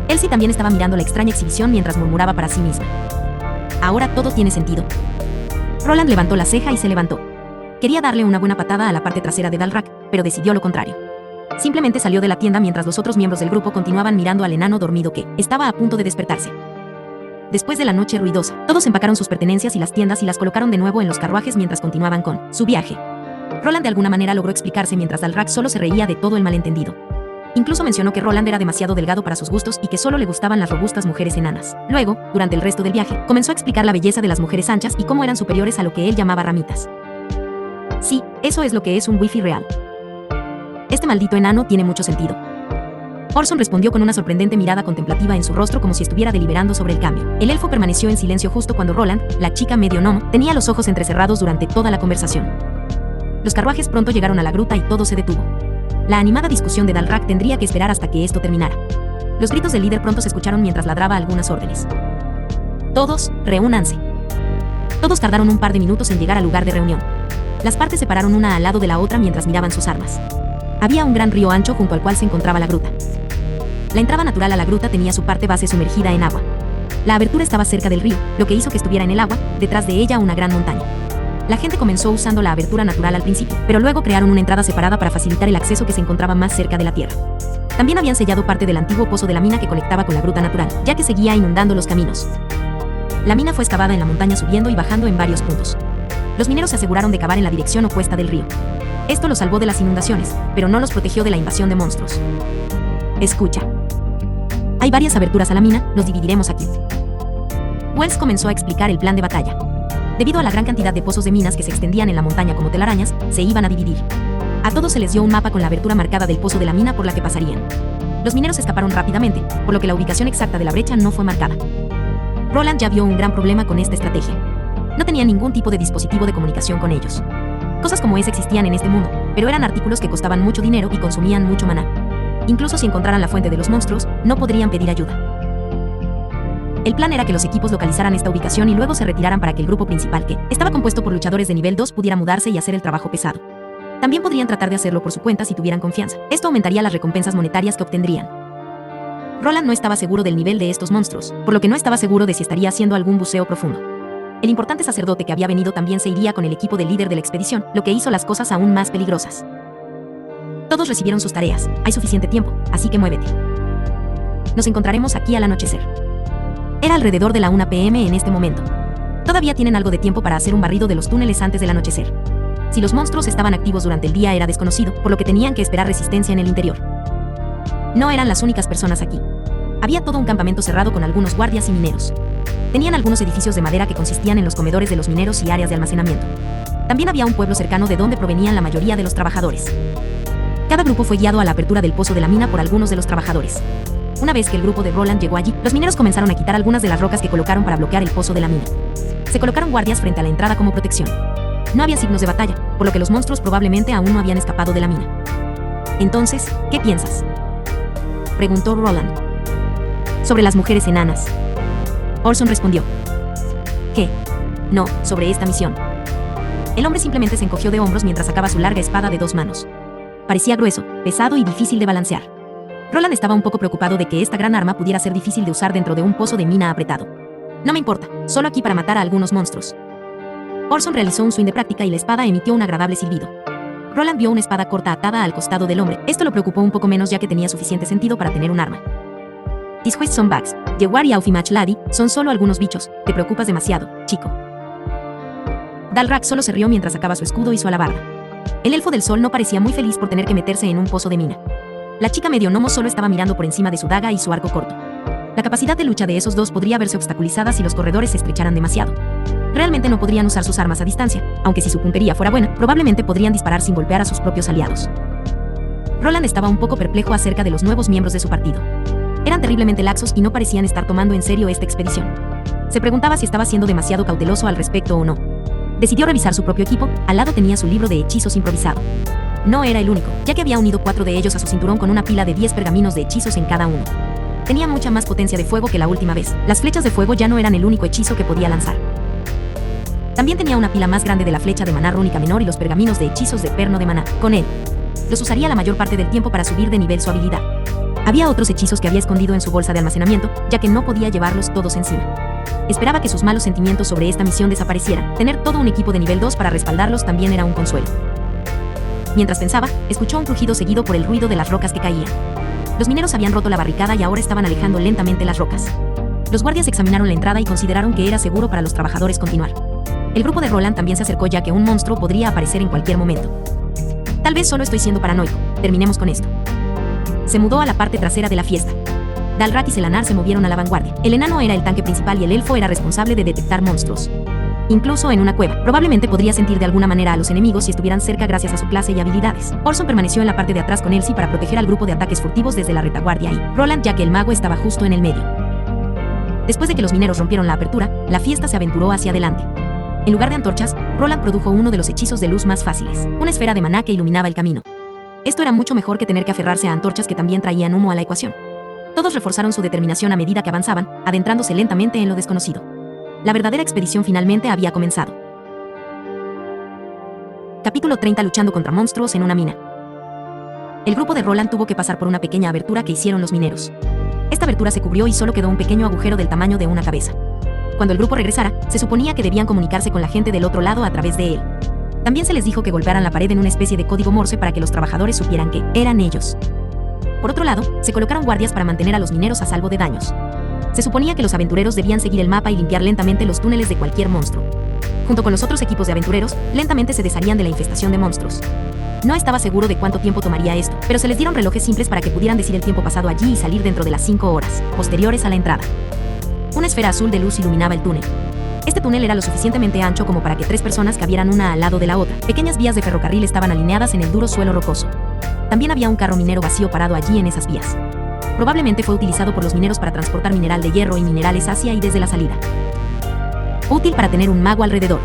Elsie también estaba mirando la extraña exhibición mientras murmuraba para sí misma. «Ahora todo tiene sentido». Roland levantó la ceja y se levantó. Quería darle una buena patada a la parte trasera de Dalrak, pero decidió lo contrario. Simplemente salió de la tienda mientras los otros miembros del grupo continuaban mirando al enano dormido que estaba a punto de despertarse. Después de la noche ruidosa, todos empacaron sus pertenencias y las tiendas y las colocaron de nuevo en los carruajes mientras continuaban con su viaje. Roland de alguna manera logró explicarse mientras Dalrak solo se reía de todo el malentendido. Incluso mencionó que Roland era demasiado delgado para sus gustos y que solo le gustaban las robustas mujeres enanas. Luego, durante el resto del viaje, comenzó a explicar la belleza de las mujeres anchas y cómo eran superiores a lo que él llamaba ramitas. Sí, eso es lo que es un wifi real. Este maldito enano tiene mucho sentido. Orson respondió con una sorprendente mirada contemplativa en su rostro como si estuviera deliberando sobre el cambio. El elfo permaneció en silencio justo cuando Roland, la chica medio gnomo, tenía los ojos entrecerrados durante toda la conversación. Los carruajes pronto llegaron a la gruta y todo se detuvo. La animada discusión de Dalrak tendría que esperar hasta que esto terminara. Los gritos del líder pronto se escucharon mientras ladraba algunas órdenes. «Todos, reúnanse». Todos tardaron un par de minutos en llegar al lugar de reunión. Las partes se pararon una al lado de la otra mientras miraban sus armas. Había un gran río ancho junto al cual se encontraba la gruta. La entrada natural a la gruta tenía su parte base sumergida en agua. La abertura estaba cerca del río, lo que hizo que estuviera en el agua, detrás de ella una gran montaña. La gente comenzó usando la abertura natural al principio, pero luego crearon una entrada separada para facilitar el acceso que se encontraba más cerca de la tierra. También habían sellado parte del antiguo pozo de la mina que conectaba con la gruta natural, ya que seguía inundando los caminos. La mina fue excavada en la montaña subiendo y bajando en varios puntos. Los mineros se aseguraron de cavar en la dirección opuesta del río. Esto los salvó de las inundaciones, pero no los protegió de la invasión de monstruos. Escucha. Hay varias aberturas a la mina, los dividiremos aquí. Wells comenzó a explicar el plan de batalla. Debido a la gran cantidad de pozos de minas que se extendían en la montaña como telarañas, se iban a dividir. A todos se les dio un mapa con la abertura marcada del pozo de la mina por la que pasarían. Los mineros escaparon rápidamente, por lo que la ubicación exacta de la brecha no fue marcada. Roland ya vio un gran problema con esta estrategia. No tenía ningún tipo de dispositivo de comunicación con ellos. Cosas como esa existían en este mundo, pero eran artículos que costaban mucho dinero y consumían mucho maná. Incluso si encontraran la fuente de los monstruos, no podrían pedir ayuda. El plan era que los equipos localizaran esta ubicación y luego se retiraran para que el grupo principal, que estaba compuesto por luchadores de nivel 2, pudiera mudarse y hacer el trabajo pesado. También podrían tratar de hacerlo por su cuenta si tuvieran confianza. Esto aumentaría las recompensas monetarias que obtendrían. Roland no estaba seguro del nivel de estos monstruos, por lo que no estaba seguro de si estaría haciendo algún buceo profundo. El importante sacerdote que había venido también se iría con el equipo del líder de la expedición, lo que hizo las cosas aún más peligrosas. Todos recibieron sus tareas. Hay suficiente tiempo, así que muévete. Nos encontraremos aquí al anochecer. Era alrededor de la 1 p.m. en este momento. Todavía tienen algo de tiempo para hacer un barrido de los túneles antes del anochecer. Si los monstruos estaban activos durante el día era desconocido, por lo que tenían que esperar resistencia en el interior. No eran las únicas personas aquí. Había todo un campamento cerrado con algunos guardias y mineros. Tenían algunos edificios de madera que consistían en los comedores de los mineros y áreas de almacenamiento. También había un pueblo cercano de donde provenían la mayoría de los trabajadores. Cada grupo fue guiado a la apertura del pozo de la mina por algunos de los trabajadores. Una vez que el grupo de Roland llegó allí, los mineros comenzaron a quitar algunas de las rocas que colocaron para bloquear el pozo de la mina. Se colocaron guardias frente a la entrada como protección. No había signos de batalla, por lo que los monstruos probablemente aún no habían escapado de la mina. Entonces, ¿qué piensas?, preguntó Roland. Sobre las mujeres enanas. Orson respondió. ¿Qué? No, sobre esta misión. El hombre simplemente se encogió de hombros mientras sacaba su larga espada de 2 manos. Parecía grueso, pesado y difícil de balancear. Roland estaba un poco preocupado de que esta gran arma pudiera ser difícil de usar dentro de un pozo de mina apretado. No me importa, solo aquí para matar a algunos monstruos. Orson realizó un swing de práctica y la espada emitió un agradable silbido. Roland vio una espada corta atada al costado del hombre. Esto lo preocupó un poco menos ya que tenía suficiente sentido para tener un arma. These West son bugs. Yewar y Aufimach Lady son solo algunos bichos. Te preocupas demasiado, chico. Dalrak solo se rió mientras sacaba su escudo y su alabarda. El elfo del sol no parecía muy feliz por tener que meterse en un pozo de mina. La chica medio gnomo solo estaba mirando por encima de su daga y su arco corto. La capacidad de lucha de esos dos podría verse obstaculizada si los corredores se estrecharan demasiado. Realmente no podrían usar sus armas a distancia, aunque si su puntería fuera buena, probablemente podrían disparar sin golpear a sus propios aliados. Roland estaba un poco perplejo acerca de los nuevos miembros de su partido. Eran terriblemente laxos y no parecían estar tomando en serio esta expedición. Se preguntaba si estaba siendo demasiado cauteloso al respecto o no. Decidió revisar su propio equipo. Al lado tenía su libro de hechizos improvisado. No era el único, ya que había unido 4 de ellos a su cinturón con una pila de 10 pergaminos de hechizos en cada uno. Tenía mucha más potencia de fuego que la última vez. Las flechas de fuego ya no eran el único hechizo que podía lanzar. También tenía una pila más grande de la flecha de maná rúnica menor y los pergaminos de hechizos de perno de maná. Con él, los usaría la mayor parte del tiempo para subir de nivel su habilidad. Había otros hechizos que había escondido en su bolsa de almacenamiento, ya que no podía llevarlos todos encima. Esperaba que sus malos sentimientos sobre esta misión desaparecieran. Tener todo un equipo de nivel 2 para respaldarlos también era un consuelo. Mientras pensaba, escuchó un crujido seguido por el ruido de las rocas que caían. Los mineros habían roto la barricada y ahora estaban alejando lentamente las rocas. Los guardias examinaron la entrada y consideraron que era seguro para los trabajadores continuar. El grupo de Roland también se acercó ya que un monstruo podría aparecer en cualquier momento. Tal vez solo estoy siendo paranoico. Terminemos con esto. Se mudó a la parte trasera de la fiesta. Dalrak y Selanar se movieron a la vanguardia. El enano era el tanque principal y el elfo era responsable de detectar monstruos. Incluso en una cueva, probablemente podría sentir de alguna manera a los enemigos si estuvieran cerca gracias a su clase y habilidades. Orson permaneció en la parte de atrás con Elsie para proteger al grupo de ataques furtivos desde la retaguardia y Roland ya que el mago estaba justo en el medio. Después de que los mineros rompieron la apertura, la fiesta se aventuró hacia adelante. En lugar de antorchas, Roland produjo uno de los hechizos de luz más fáciles, una esfera de maná que iluminaba el camino. Esto era mucho mejor que tener que aferrarse a antorchas que también traían humo a la ecuación. Todos reforzaron su determinación a medida que avanzaban, adentrándose lentamente en lo desconocido. La verdadera expedición finalmente había comenzado. Capítulo 30. Luchando contra monstruos en una mina. El grupo de Roland tuvo que pasar por una pequeña abertura que hicieron los mineros. Esta abertura se cubrió y solo quedó un pequeño agujero del tamaño de una cabeza. Cuando el grupo regresara, se suponía que debían comunicarse con la gente del otro lado a través de él. También se les dijo que golpearan la pared en una especie de código Morse para que los trabajadores supieran que eran ellos. Por otro lado, se colocaron guardias para mantener a los mineros a salvo de daños. Se suponía que los aventureros debían seguir el mapa y limpiar lentamente los túneles de cualquier monstruo. Junto con los otros equipos de aventureros, lentamente se desharían de la infestación de monstruos. No estaba seguro de cuánto tiempo tomaría esto, pero se les dieron relojes simples para que pudieran decir el tiempo pasado allí y salir dentro de las 5 horas posteriores a la entrada. Una esfera azul de luz iluminaba el túnel. Este túnel era lo suficientemente ancho como para que 3 personas cabieran una al lado de la otra. Pequeñas vías de ferrocarril estaban alineadas en el duro suelo rocoso. También había un carro minero vacío parado allí en esas vías. Probablemente fue utilizado por los mineros para transportar mineral de hierro y minerales hacia y desde la salida. Útil para tener un mago alrededor.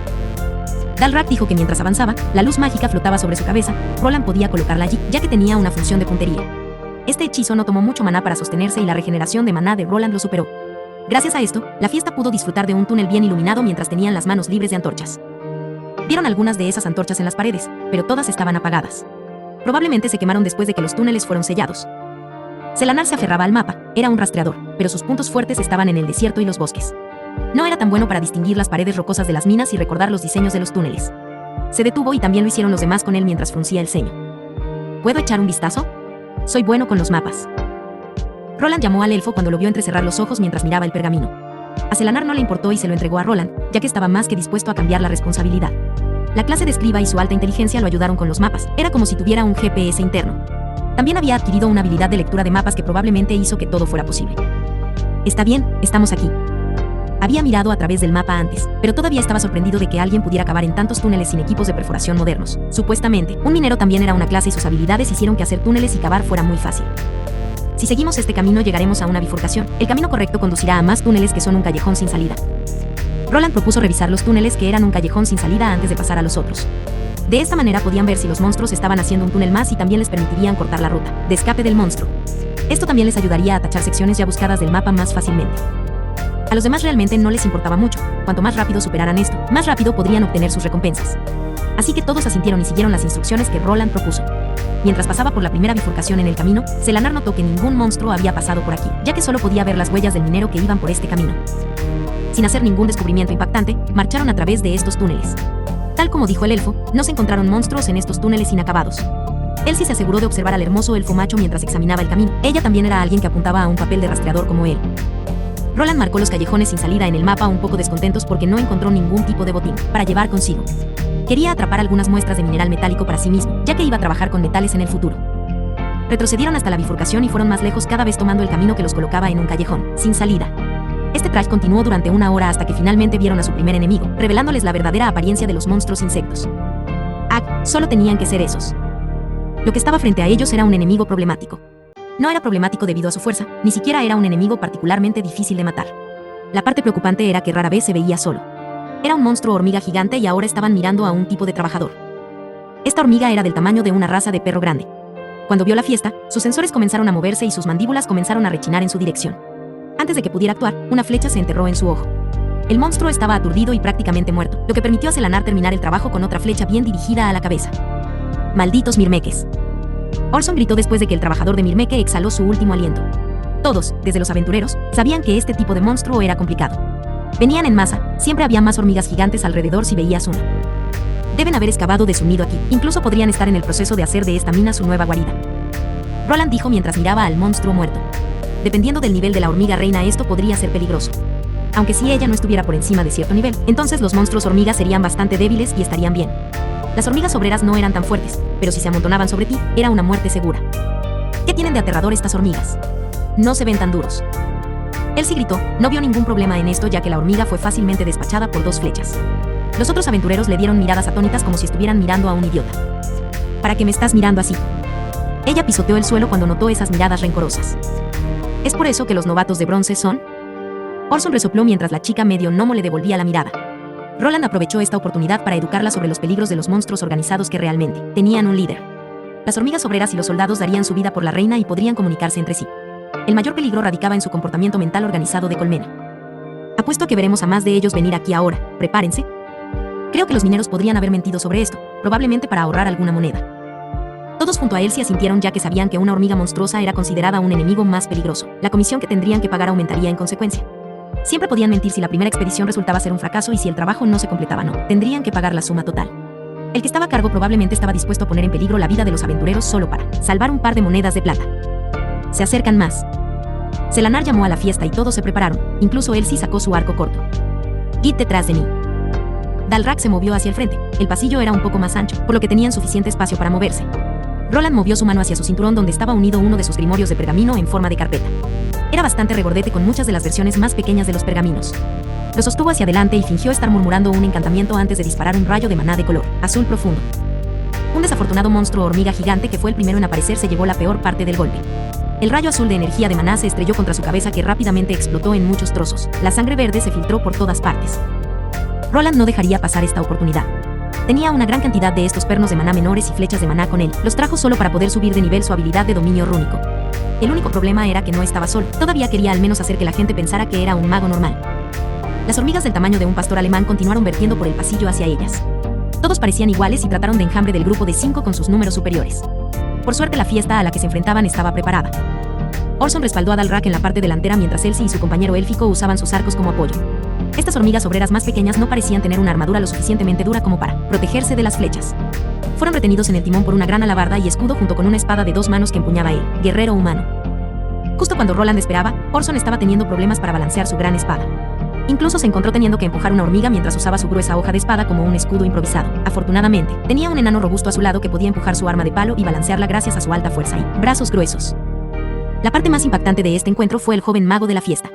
Dalrak dijo que mientras avanzaba, la luz mágica flotaba sobre su cabeza. Roland podía colocarla allí, ya que tenía una función de puntería. Este hechizo no tomó mucho maná para sostenerse y la regeneración de maná de Roland lo superó. Gracias a esto, la fiesta pudo disfrutar de un túnel bien iluminado mientras tenían las manos libres de antorchas. Vieron algunas de esas antorchas en las paredes, pero todas estaban apagadas. Probablemente se quemaron después de que los túneles fueron sellados. Selanar se aferraba al mapa, era un rastreador, pero sus puntos fuertes estaban en el desierto y los bosques. No era tan bueno para distinguir las paredes rocosas de las minas y recordar los diseños de los túneles. Se detuvo y también lo hicieron los demás con él mientras fruncía el ceño. ¿Puedo echar un vistazo? Soy bueno con los mapas. Roland llamó al elfo cuando lo vio entrecerrar los ojos mientras miraba el pergamino. A Selanar no le importó y se lo entregó a Roland, ya que estaba más que dispuesto a cambiar la responsabilidad. La clase de escriba y su alta inteligencia lo ayudaron con los mapas, era como si tuviera un GPS interno. También había adquirido una habilidad de lectura de mapas que probablemente hizo que todo fuera posible. Está bien, estamos aquí. Había mirado a través del mapa antes, pero todavía estaba sorprendido de que alguien pudiera cavar en tantos túneles sin equipos de perforación modernos. Supuestamente, un minero también era una clase y sus habilidades hicieron que hacer túneles y cavar fuera muy fácil. Si seguimos este camino llegaremos a una bifurcación. El camino correcto conducirá a más túneles que son un callejón sin salida. Roland propuso revisar los túneles que eran un callejón sin salida antes de pasar a los otros. De esta manera podían ver si los monstruos estaban haciendo un túnel más y también les permitirían cortar la ruta de escape del monstruo. Esto también les ayudaría a tachar secciones ya buscadas del mapa más fácilmente. A los demás realmente no les importaba mucho. Cuanto más rápido superaran esto, más rápido podrían obtener sus recompensas. Así que todos asintieron y siguieron las instrucciones que Roland propuso. Mientras pasaba por la primera bifurcación en el camino, Selanar notó que ningún monstruo había pasado por aquí, ya que solo podía ver las huellas del minero que iban por este camino. Sin hacer ningún descubrimiento impactante, marcharon a través de estos túneles. Tal como dijo el elfo, no se encontraron monstruos en estos túneles inacabados. Elsie se aseguró de observar al hermoso elfo macho mientras examinaba el camino. Ella también era alguien que apuntaba a un papel de rastreador como él. Roland marcó los callejones sin salida en el mapa un poco descontentos porque no encontró ningún tipo de botín para llevar consigo. Quería atrapar algunas muestras de mineral metálico para sí mismo, ya que iba a trabajar con metales en el futuro. Retrocedieron hasta la bifurcación y fueron más lejos cada vez tomando el camino que los colocaba en un callejón sin salida. Este traje continuó durante una hora hasta que finalmente vieron a su primer enemigo, revelándoles la verdadera apariencia de los monstruos insectos. Solo tenían que ser esos. Lo que estaba frente a ellos era un enemigo problemático. No era problemático debido a su fuerza, ni siquiera era un enemigo particularmente difícil de matar. La parte preocupante era que rara vez se veía solo. Era un monstruo hormiga gigante y ahora estaban mirando a un tipo de trabajador. Esta hormiga era del tamaño de una raza de perro grande. Cuando vio la fiesta, sus sensores comenzaron a moverse y sus mandíbulas comenzaron a rechinar en su dirección. Antes de que pudiera actuar, una flecha se enterró en su ojo. El monstruo estaba aturdido y prácticamente muerto, lo que permitió a Selanar terminar el trabajo con otra flecha bien dirigida a la cabeza. ¡Malditos mirmeques! Orson gritó después de que el trabajador de Mirmeque exhaló su último aliento. Todos, desde los aventureros, sabían que este tipo de monstruo era complicado. Venían en masa, siempre había más hormigas gigantes alrededor si veías una. Deben haber excavado de su nido aquí, incluso podrían estar en el proceso de hacer de esta mina su nueva guarida. Roland dijo mientras miraba al monstruo muerto. Dependiendo del nivel de la hormiga reina esto podría ser peligroso. Aunque si ella no estuviera por encima de cierto nivel, entonces los monstruos hormigas serían bastante débiles y estarían bien. Las hormigas obreras no eran tan fuertes, pero si se amontonaban sobre ti, era una muerte segura. ¿Qué tienen de aterrador estas hormigas? No se ven tan duros. Elsie gritó, no vio ningún problema en esto ya que la hormiga fue fácilmente despachada por 2 flechas. Los otros aventureros le dieron miradas atónitas como si estuvieran mirando a un idiota. ¿Para qué me estás mirando así? Ella pisoteó el suelo cuando notó esas miradas rencorosas. ¿Es por eso que los novatos de bronce son? Orson resopló mientras la chica medio gnomo le devolvía la mirada. Roland aprovechó esta oportunidad para educarla sobre los peligros de los monstruos organizados que realmente tenían un líder. Las hormigas obreras y los soldados darían su vida por la reina y podrían comunicarse entre sí. El mayor peligro radicaba en su comportamiento mental organizado de colmena. Apuesto a que veremos a más de ellos venir aquí ahora. Prepárense. Creo que los mineros podrían haber mentido sobre esto, probablemente para ahorrar alguna moneda. Todos junto a Elsie asintieron ya que sabían que una hormiga monstruosa era considerada un enemigo más peligroso. La comisión que tendrían que pagar aumentaría en consecuencia. Siempre podían mentir si la primera expedición resultaba ser un fracaso y si el trabajo no se completaba no. Tendrían que pagar la suma total. El que estaba a cargo probablemente estaba dispuesto a poner en peligro la vida de los aventureros solo para salvar un par de monedas de plata. Se acercan más. Selanar llamó a la fiesta y todos se prepararon, incluso Elsie sacó su arco corto. Git detrás de mí. Dalrak se movió hacia el frente. El pasillo era un poco más ancho, por lo que tenían suficiente espacio para moverse. Roland movió su mano hacia su cinturón donde estaba unido uno de sus grimorios de pergamino en forma de carpeta. Era bastante regordete con muchas de las versiones más pequeñas de los pergaminos. Lo sostuvo hacia adelante y fingió estar murmurando un encantamiento antes de disparar un rayo de maná de color azul profundo. Un desafortunado monstruo hormiga gigante que fue el primero en aparecer se llevó la peor parte del golpe. El rayo azul de energía de maná se estrelló contra su cabeza que rápidamente explotó en muchos trozos. La sangre verde se filtró por todas partes. Roland no dejaría pasar esta oportunidad. Tenía una gran cantidad de estos pernos de maná menores y flechas de maná con él. Los trajo solo para poder subir de nivel su habilidad de dominio rúnico. El único problema era que no estaba solo. Todavía quería al menos hacer que la gente pensara que era un mago normal. Las hormigas del tamaño de un pastor alemán continuaron vertiendo por el pasillo hacia ellas. Todos parecían iguales y trataron de enjambre del grupo de 5 con sus números superiores. Por suerte la fiesta a la que se enfrentaban estaba preparada. Orson respaldó a Dalrak en la parte delantera mientras Elsie y su compañero élfico usaban sus arcos como apoyo. Estas hormigas obreras más pequeñas no parecían tener una armadura lo suficientemente dura como para protegerse de las flechas. Fueron retenidos en el timón por una gran alabarda y escudo junto con una espada de 2 manos que empuñaba el guerrero humano. Justo cuando Roland esperaba, Orson estaba teniendo problemas para balancear su gran espada. Incluso se encontró teniendo que empujar una hormiga mientras usaba su gruesa hoja de espada como un escudo improvisado. Afortunadamente, tenía un enano robusto a su lado que podía empujar su arma de palo y balancearla gracias a su alta fuerza y brazos gruesos. La parte más impactante de este encuentro fue el joven mago de la fiesta.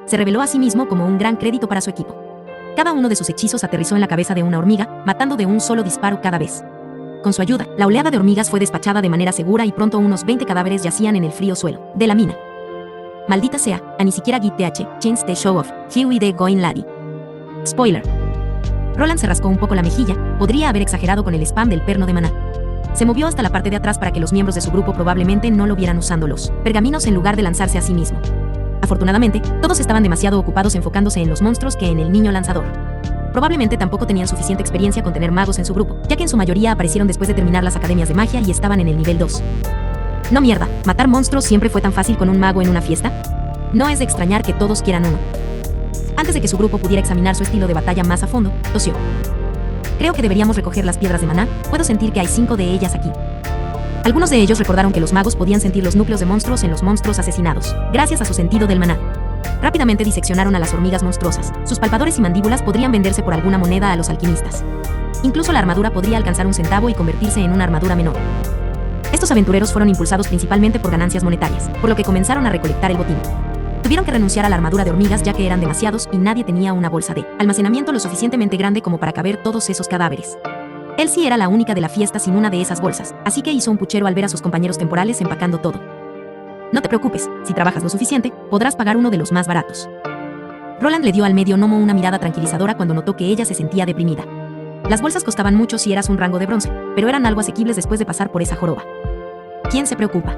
Se reveló a sí mismo como un gran crédito para su equipo. Cada uno de sus hechizos aterrizó en la cabeza de una hormiga, matando de un solo disparo cada vez. Con su ayuda, la oleada de hormigas fue despachada de manera segura y pronto unos 20 cadáveres yacían en el frío suelo de la mina. Maldita sea, a ni siquiera Git TH, Chance the Show Off, Here we the Going Laddie. Spoiler. Roland se rascó un poco la mejilla, podría haber exagerado con el spam del perno de maná. Se movió hasta la parte de atrás para que los miembros de su grupo probablemente no lo vieran usando los pergaminos en lugar de lanzarse a sí mismo. Afortunadamente, todos estaban demasiado ocupados enfocándose en los monstruos que en el niño lanzador. Probablemente tampoco tenían suficiente experiencia con tener magos en su grupo, ya que en su mayoría aparecieron después de terminar las academias de magia y estaban en el nivel 2. No mierda, ¿matar monstruos siempre fue tan fácil con un mago en una fiesta? No es de extrañar que todos quieran uno. Antes de que su grupo pudiera examinar su estilo de batalla más a fondo, tosió. Creo que deberíamos recoger las piedras de maná, puedo sentir que hay 5 de ellas aquí. Algunos de ellos recordaron que los magos podían sentir los núcleos de monstruos en los monstruos asesinados, gracias a su sentido del maná. Rápidamente diseccionaron a las hormigas monstruosas. Sus palpadores y mandíbulas podrían venderse por alguna moneda a los alquimistas. Incluso la armadura podría alcanzar un centavo y convertirse en una armadura menor. Estos aventureros fueron impulsados principalmente por ganancias monetarias, por lo que comenzaron a recolectar el botín. Tuvieron que renunciar a la armadura de hormigas ya que eran demasiados y nadie tenía una bolsa de almacenamiento lo suficientemente grande como para caber todos esos cadáveres. Elsie era la única de la fiesta sin una de esas bolsas, así que hizo un puchero al ver a sus compañeros temporales empacando todo. No te preocupes, si trabajas lo suficiente, podrás pagar uno de los más baratos. Roland le dio al medio gnomo una mirada tranquilizadora cuando notó que ella se sentía deprimida. Las bolsas costaban mucho si eras un rango de bronce, pero eran algo asequibles después de pasar por esa joroba. ¿Quién se preocupa?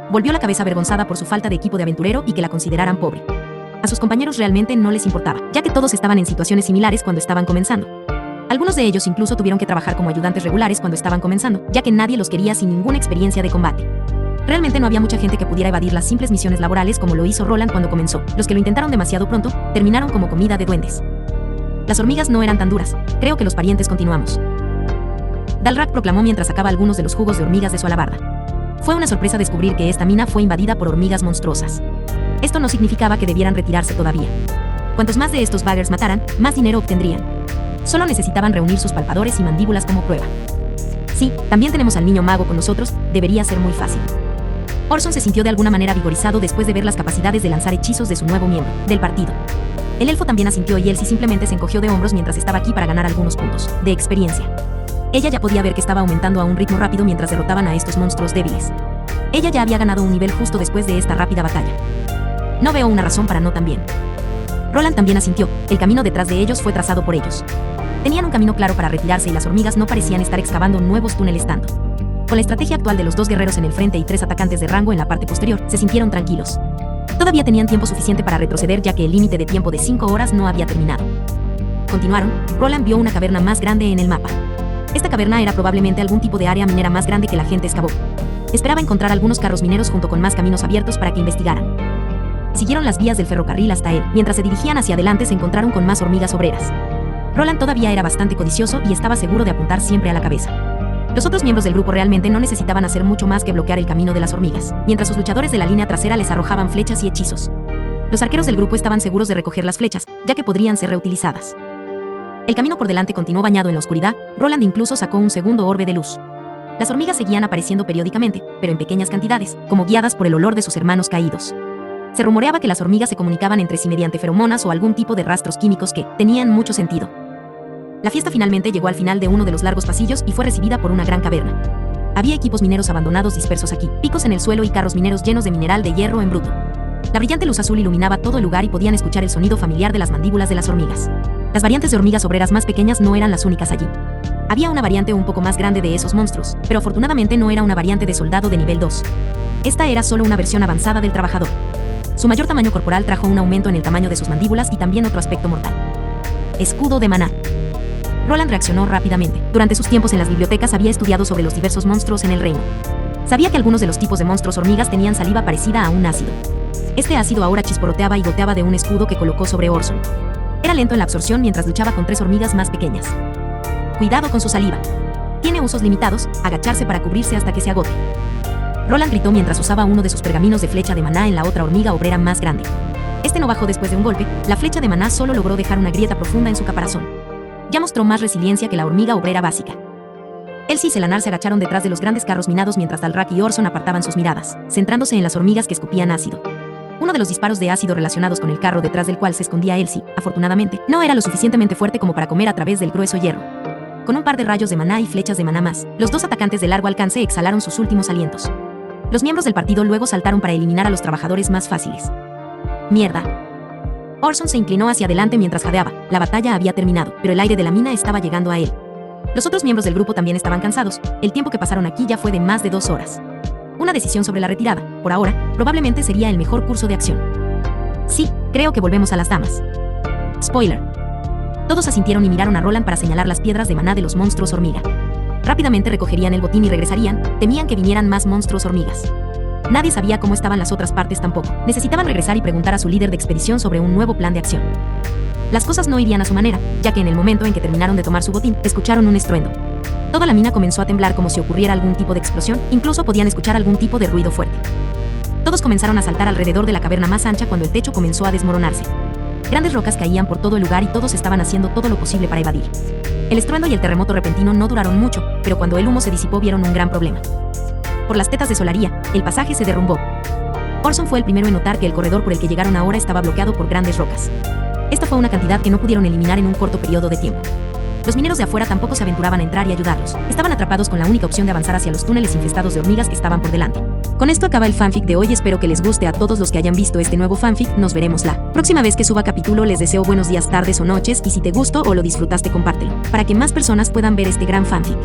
Volvió la cabeza avergonzada por su falta de equipo de aventurero y que la consideraran pobre. A sus compañeros realmente no les importaba, ya que todos estaban en situaciones similares cuando estaban comenzando. Algunos de ellos incluso tuvieron que trabajar como ayudantes regulares cuando estaban comenzando, ya que nadie los quería sin ninguna experiencia de combate. Realmente no había mucha gente que pudiera evadir las simples misiones laborales como lo hizo Roland cuando comenzó. Los que lo intentaron demasiado pronto, terminaron como comida de duendes. Las hormigas no eran tan duras. Creo que los parientes continuamos. Dalrak proclamó mientras sacaba algunos de los jugos de hormigas de su alabarda. Fue una sorpresa descubrir que esta mina fue invadida por hormigas monstruosas. Esto no significaba que debieran retirarse todavía. Cuantos más de estos buggers mataran, más dinero obtendrían. Solo necesitaban reunir sus palpadores y mandíbulas como prueba. Sí, también tenemos al niño mago con nosotros, debería ser muy fácil. Orson se sintió de alguna manera vigorizado después de ver las capacidades de lanzar hechizos de su nuevo miembro del partido. El elfo también asintió y Elsie simplemente se encogió de hombros mientras estaba aquí para ganar algunos puntos de experiencia. Ella ya podía ver que estaba aumentando a un ritmo rápido mientras derrotaban a estos monstruos débiles. Ella ya había ganado un nivel justo después de esta rápida batalla. No veo una razón para no también. Roland también asintió, el camino detrás de ellos fue trazado por ellos. Tenían un camino claro para retirarse y las hormigas no parecían estar excavando nuevos túneles tanto. Con la estrategia actual de los 2 guerreros en el frente y 3 atacantes de rango en la parte posterior, se sintieron tranquilos. Todavía tenían tiempo suficiente para retroceder ya que el límite de tiempo de 5 horas no había terminado. Continuaron, Roland vio una caverna más grande en el mapa. Esta caverna era probablemente algún tipo de área minera más grande que la gente excavó. Esperaba encontrar algunos carros mineros junto con más caminos abiertos para que investigaran. Siguieron las vías del ferrocarril hasta él. Mientras se dirigían hacia adelante se encontraron con más hormigas obreras. Roland todavía era bastante codicioso y estaba seguro de apuntar siempre a la cabeza. Los otros miembros del grupo realmente no necesitaban hacer mucho más que bloquear el camino de las hormigas, mientras sus luchadores de la línea trasera les arrojaban flechas y hechizos. Los arqueros del grupo estaban seguros de recoger las flechas, ya que podrían ser reutilizadas. El camino por delante continuó bañado en la oscuridad. Roland incluso sacó un segundo orbe de luz. Las hormigas seguían apareciendo periódicamente, pero en pequeñas cantidades, como guiadas por el olor de sus hermanos caídos. Se rumoreaba que las hormigas se comunicaban entre sí mediante feromonas o algún tipo de rastros químicos que tenían mucho sentido. La fiesta finalmente llegó al final de uno de los largos pasillos y fue recibida por una gran caverna. Había equipos mineros abandonados dispersos aquí, picos en el suelo y carros mineros llenos de mineral de hierro en bruto. La brillante luz azul iluminaba todo el lugar y podían escuchar el sonido familiar de las mandíbulas de las hormigas. Las variantes de hormigas obreras más pequeñas no eran las únicas allí. Había una variante un poco más grande de esos monstruos, pero afortunadamente no era una variante de soldado de nivel 2. Esta era solo una versión avanzada del trabajador. Su mayor tamaño corporal trajo un aumento en el tamaño de sus mandíbulas y también otro aspecto mortal. Escudo de maná. Roland reaccionó rápidamente. Durante sus tiempos en las bibliotecas había estudiado sobre los diversos monstruos en el reino. Sabía que algunos de los tipos de monstruos hormigas tenían saliva parecida a un ácido. Este ácido ahora chisporroteaba y goteaba de un escudo que colocó sobre Orson. Era lento en la absorción mientras luchaba con 3 hormigas más pequeñas. Cuidado con su saliva. Tiene usos limitados, agacharse para cubrirse hasta que se agote. Roland gritó mientras usaba uno de sus pergaminos de flecha de maná en la otra hormiga obrera más grande. Este no bajó después de un golpe, la flecha de maná solo logró dejar una grieta profunda en su caparazón. Ya mostró más resiliencia que la hormiga obrera básica. Elsie y Selanar se agacharon detrás de los grandes carros minados mientras Dalrak y Orson apartaban sus miradas, centrándose en las hormigas que escupían ácido. Uno de los disparos de ácido relacionados con el carro detrás del cual se escondía Elsie, afortunadamente, no era lo suficientemente fuerte como para comer a través del grueso hierro. Con un par de rayos de maná y flechas de maná más, los 2 atacantes de largo alcance exhalaron sus últimos alientos. Los miembros del partido luego saltaron para eliminar a los trabajadores más fáciles. ¡Mierda! Orson se inclinó hacia adelante mientras jadeaba. La batalla había terminado, pero el aire de la mina estaba llegando a él. Los otros miembros del grupo también estaban cansados. El tiempo que pasaron aquí ya fue de más de 2 horas. Una decisión sobre la retirada, por ahora, probablemente sería el mejor curso de acción. Sí, creo que volvemos a las damas. Spoiler. Todos asintieron y miraron a Roland para señalar las piedras de maná de los monstruos hormiga. Rápidamente recogerían el botín y regresarían, temían que vinieran más monstruos hormigas. Nadie sabía cómo estaban las otras partes tampoco. Necesitaban regresar y preguntar a su líder de expedición sobre un nuevo plan de acción. Las cosas no irían a su manera, ya que en el momento en que terminaron de tomar su botín, escucharon un estruendo. Toda la mina comenzó a temblar como si ocurriera algún tipo de explosión, incluso podían escuchar algún tipo de ruido fuerte. Todos comenzaron a saltar alrededor de la caverna más ancha cuando el techo comenzó a desmoronarse. Grandes rocas caían por todo el lugar y todos estaban haciendo todo lo posible para evadir. El estruendo y el terremoto repentino no duraron mucho, pero cuando el humo se disipó vieron un gran problema. Por las tetas de Solaria, el pasaje se derrumbó. Orson fue el primero en notar que el corredor por el que llegaron ahora estaba bloqueado por grandes rocas. Esta fue una cantidad que no pudieron eliminar en un corto periodo de tiempo. Los mineros de afuera tampoco se aventuraban a entrar y ayudarlos. Estaban atrapados con la única opción de avanzar hacia los túneles infestados de hormigas que estaban por delante. Con esto acaba el fanfic de hoy, espero que les guste a todos los que hayan visto este nuevo fanfic, nos veremos la próxima vez que suba capítulo, les deseo buenos días, tardes o noches, y si te gustó o lo disfrutaste compártelo, para que más personas puedan ver este gran fanfic.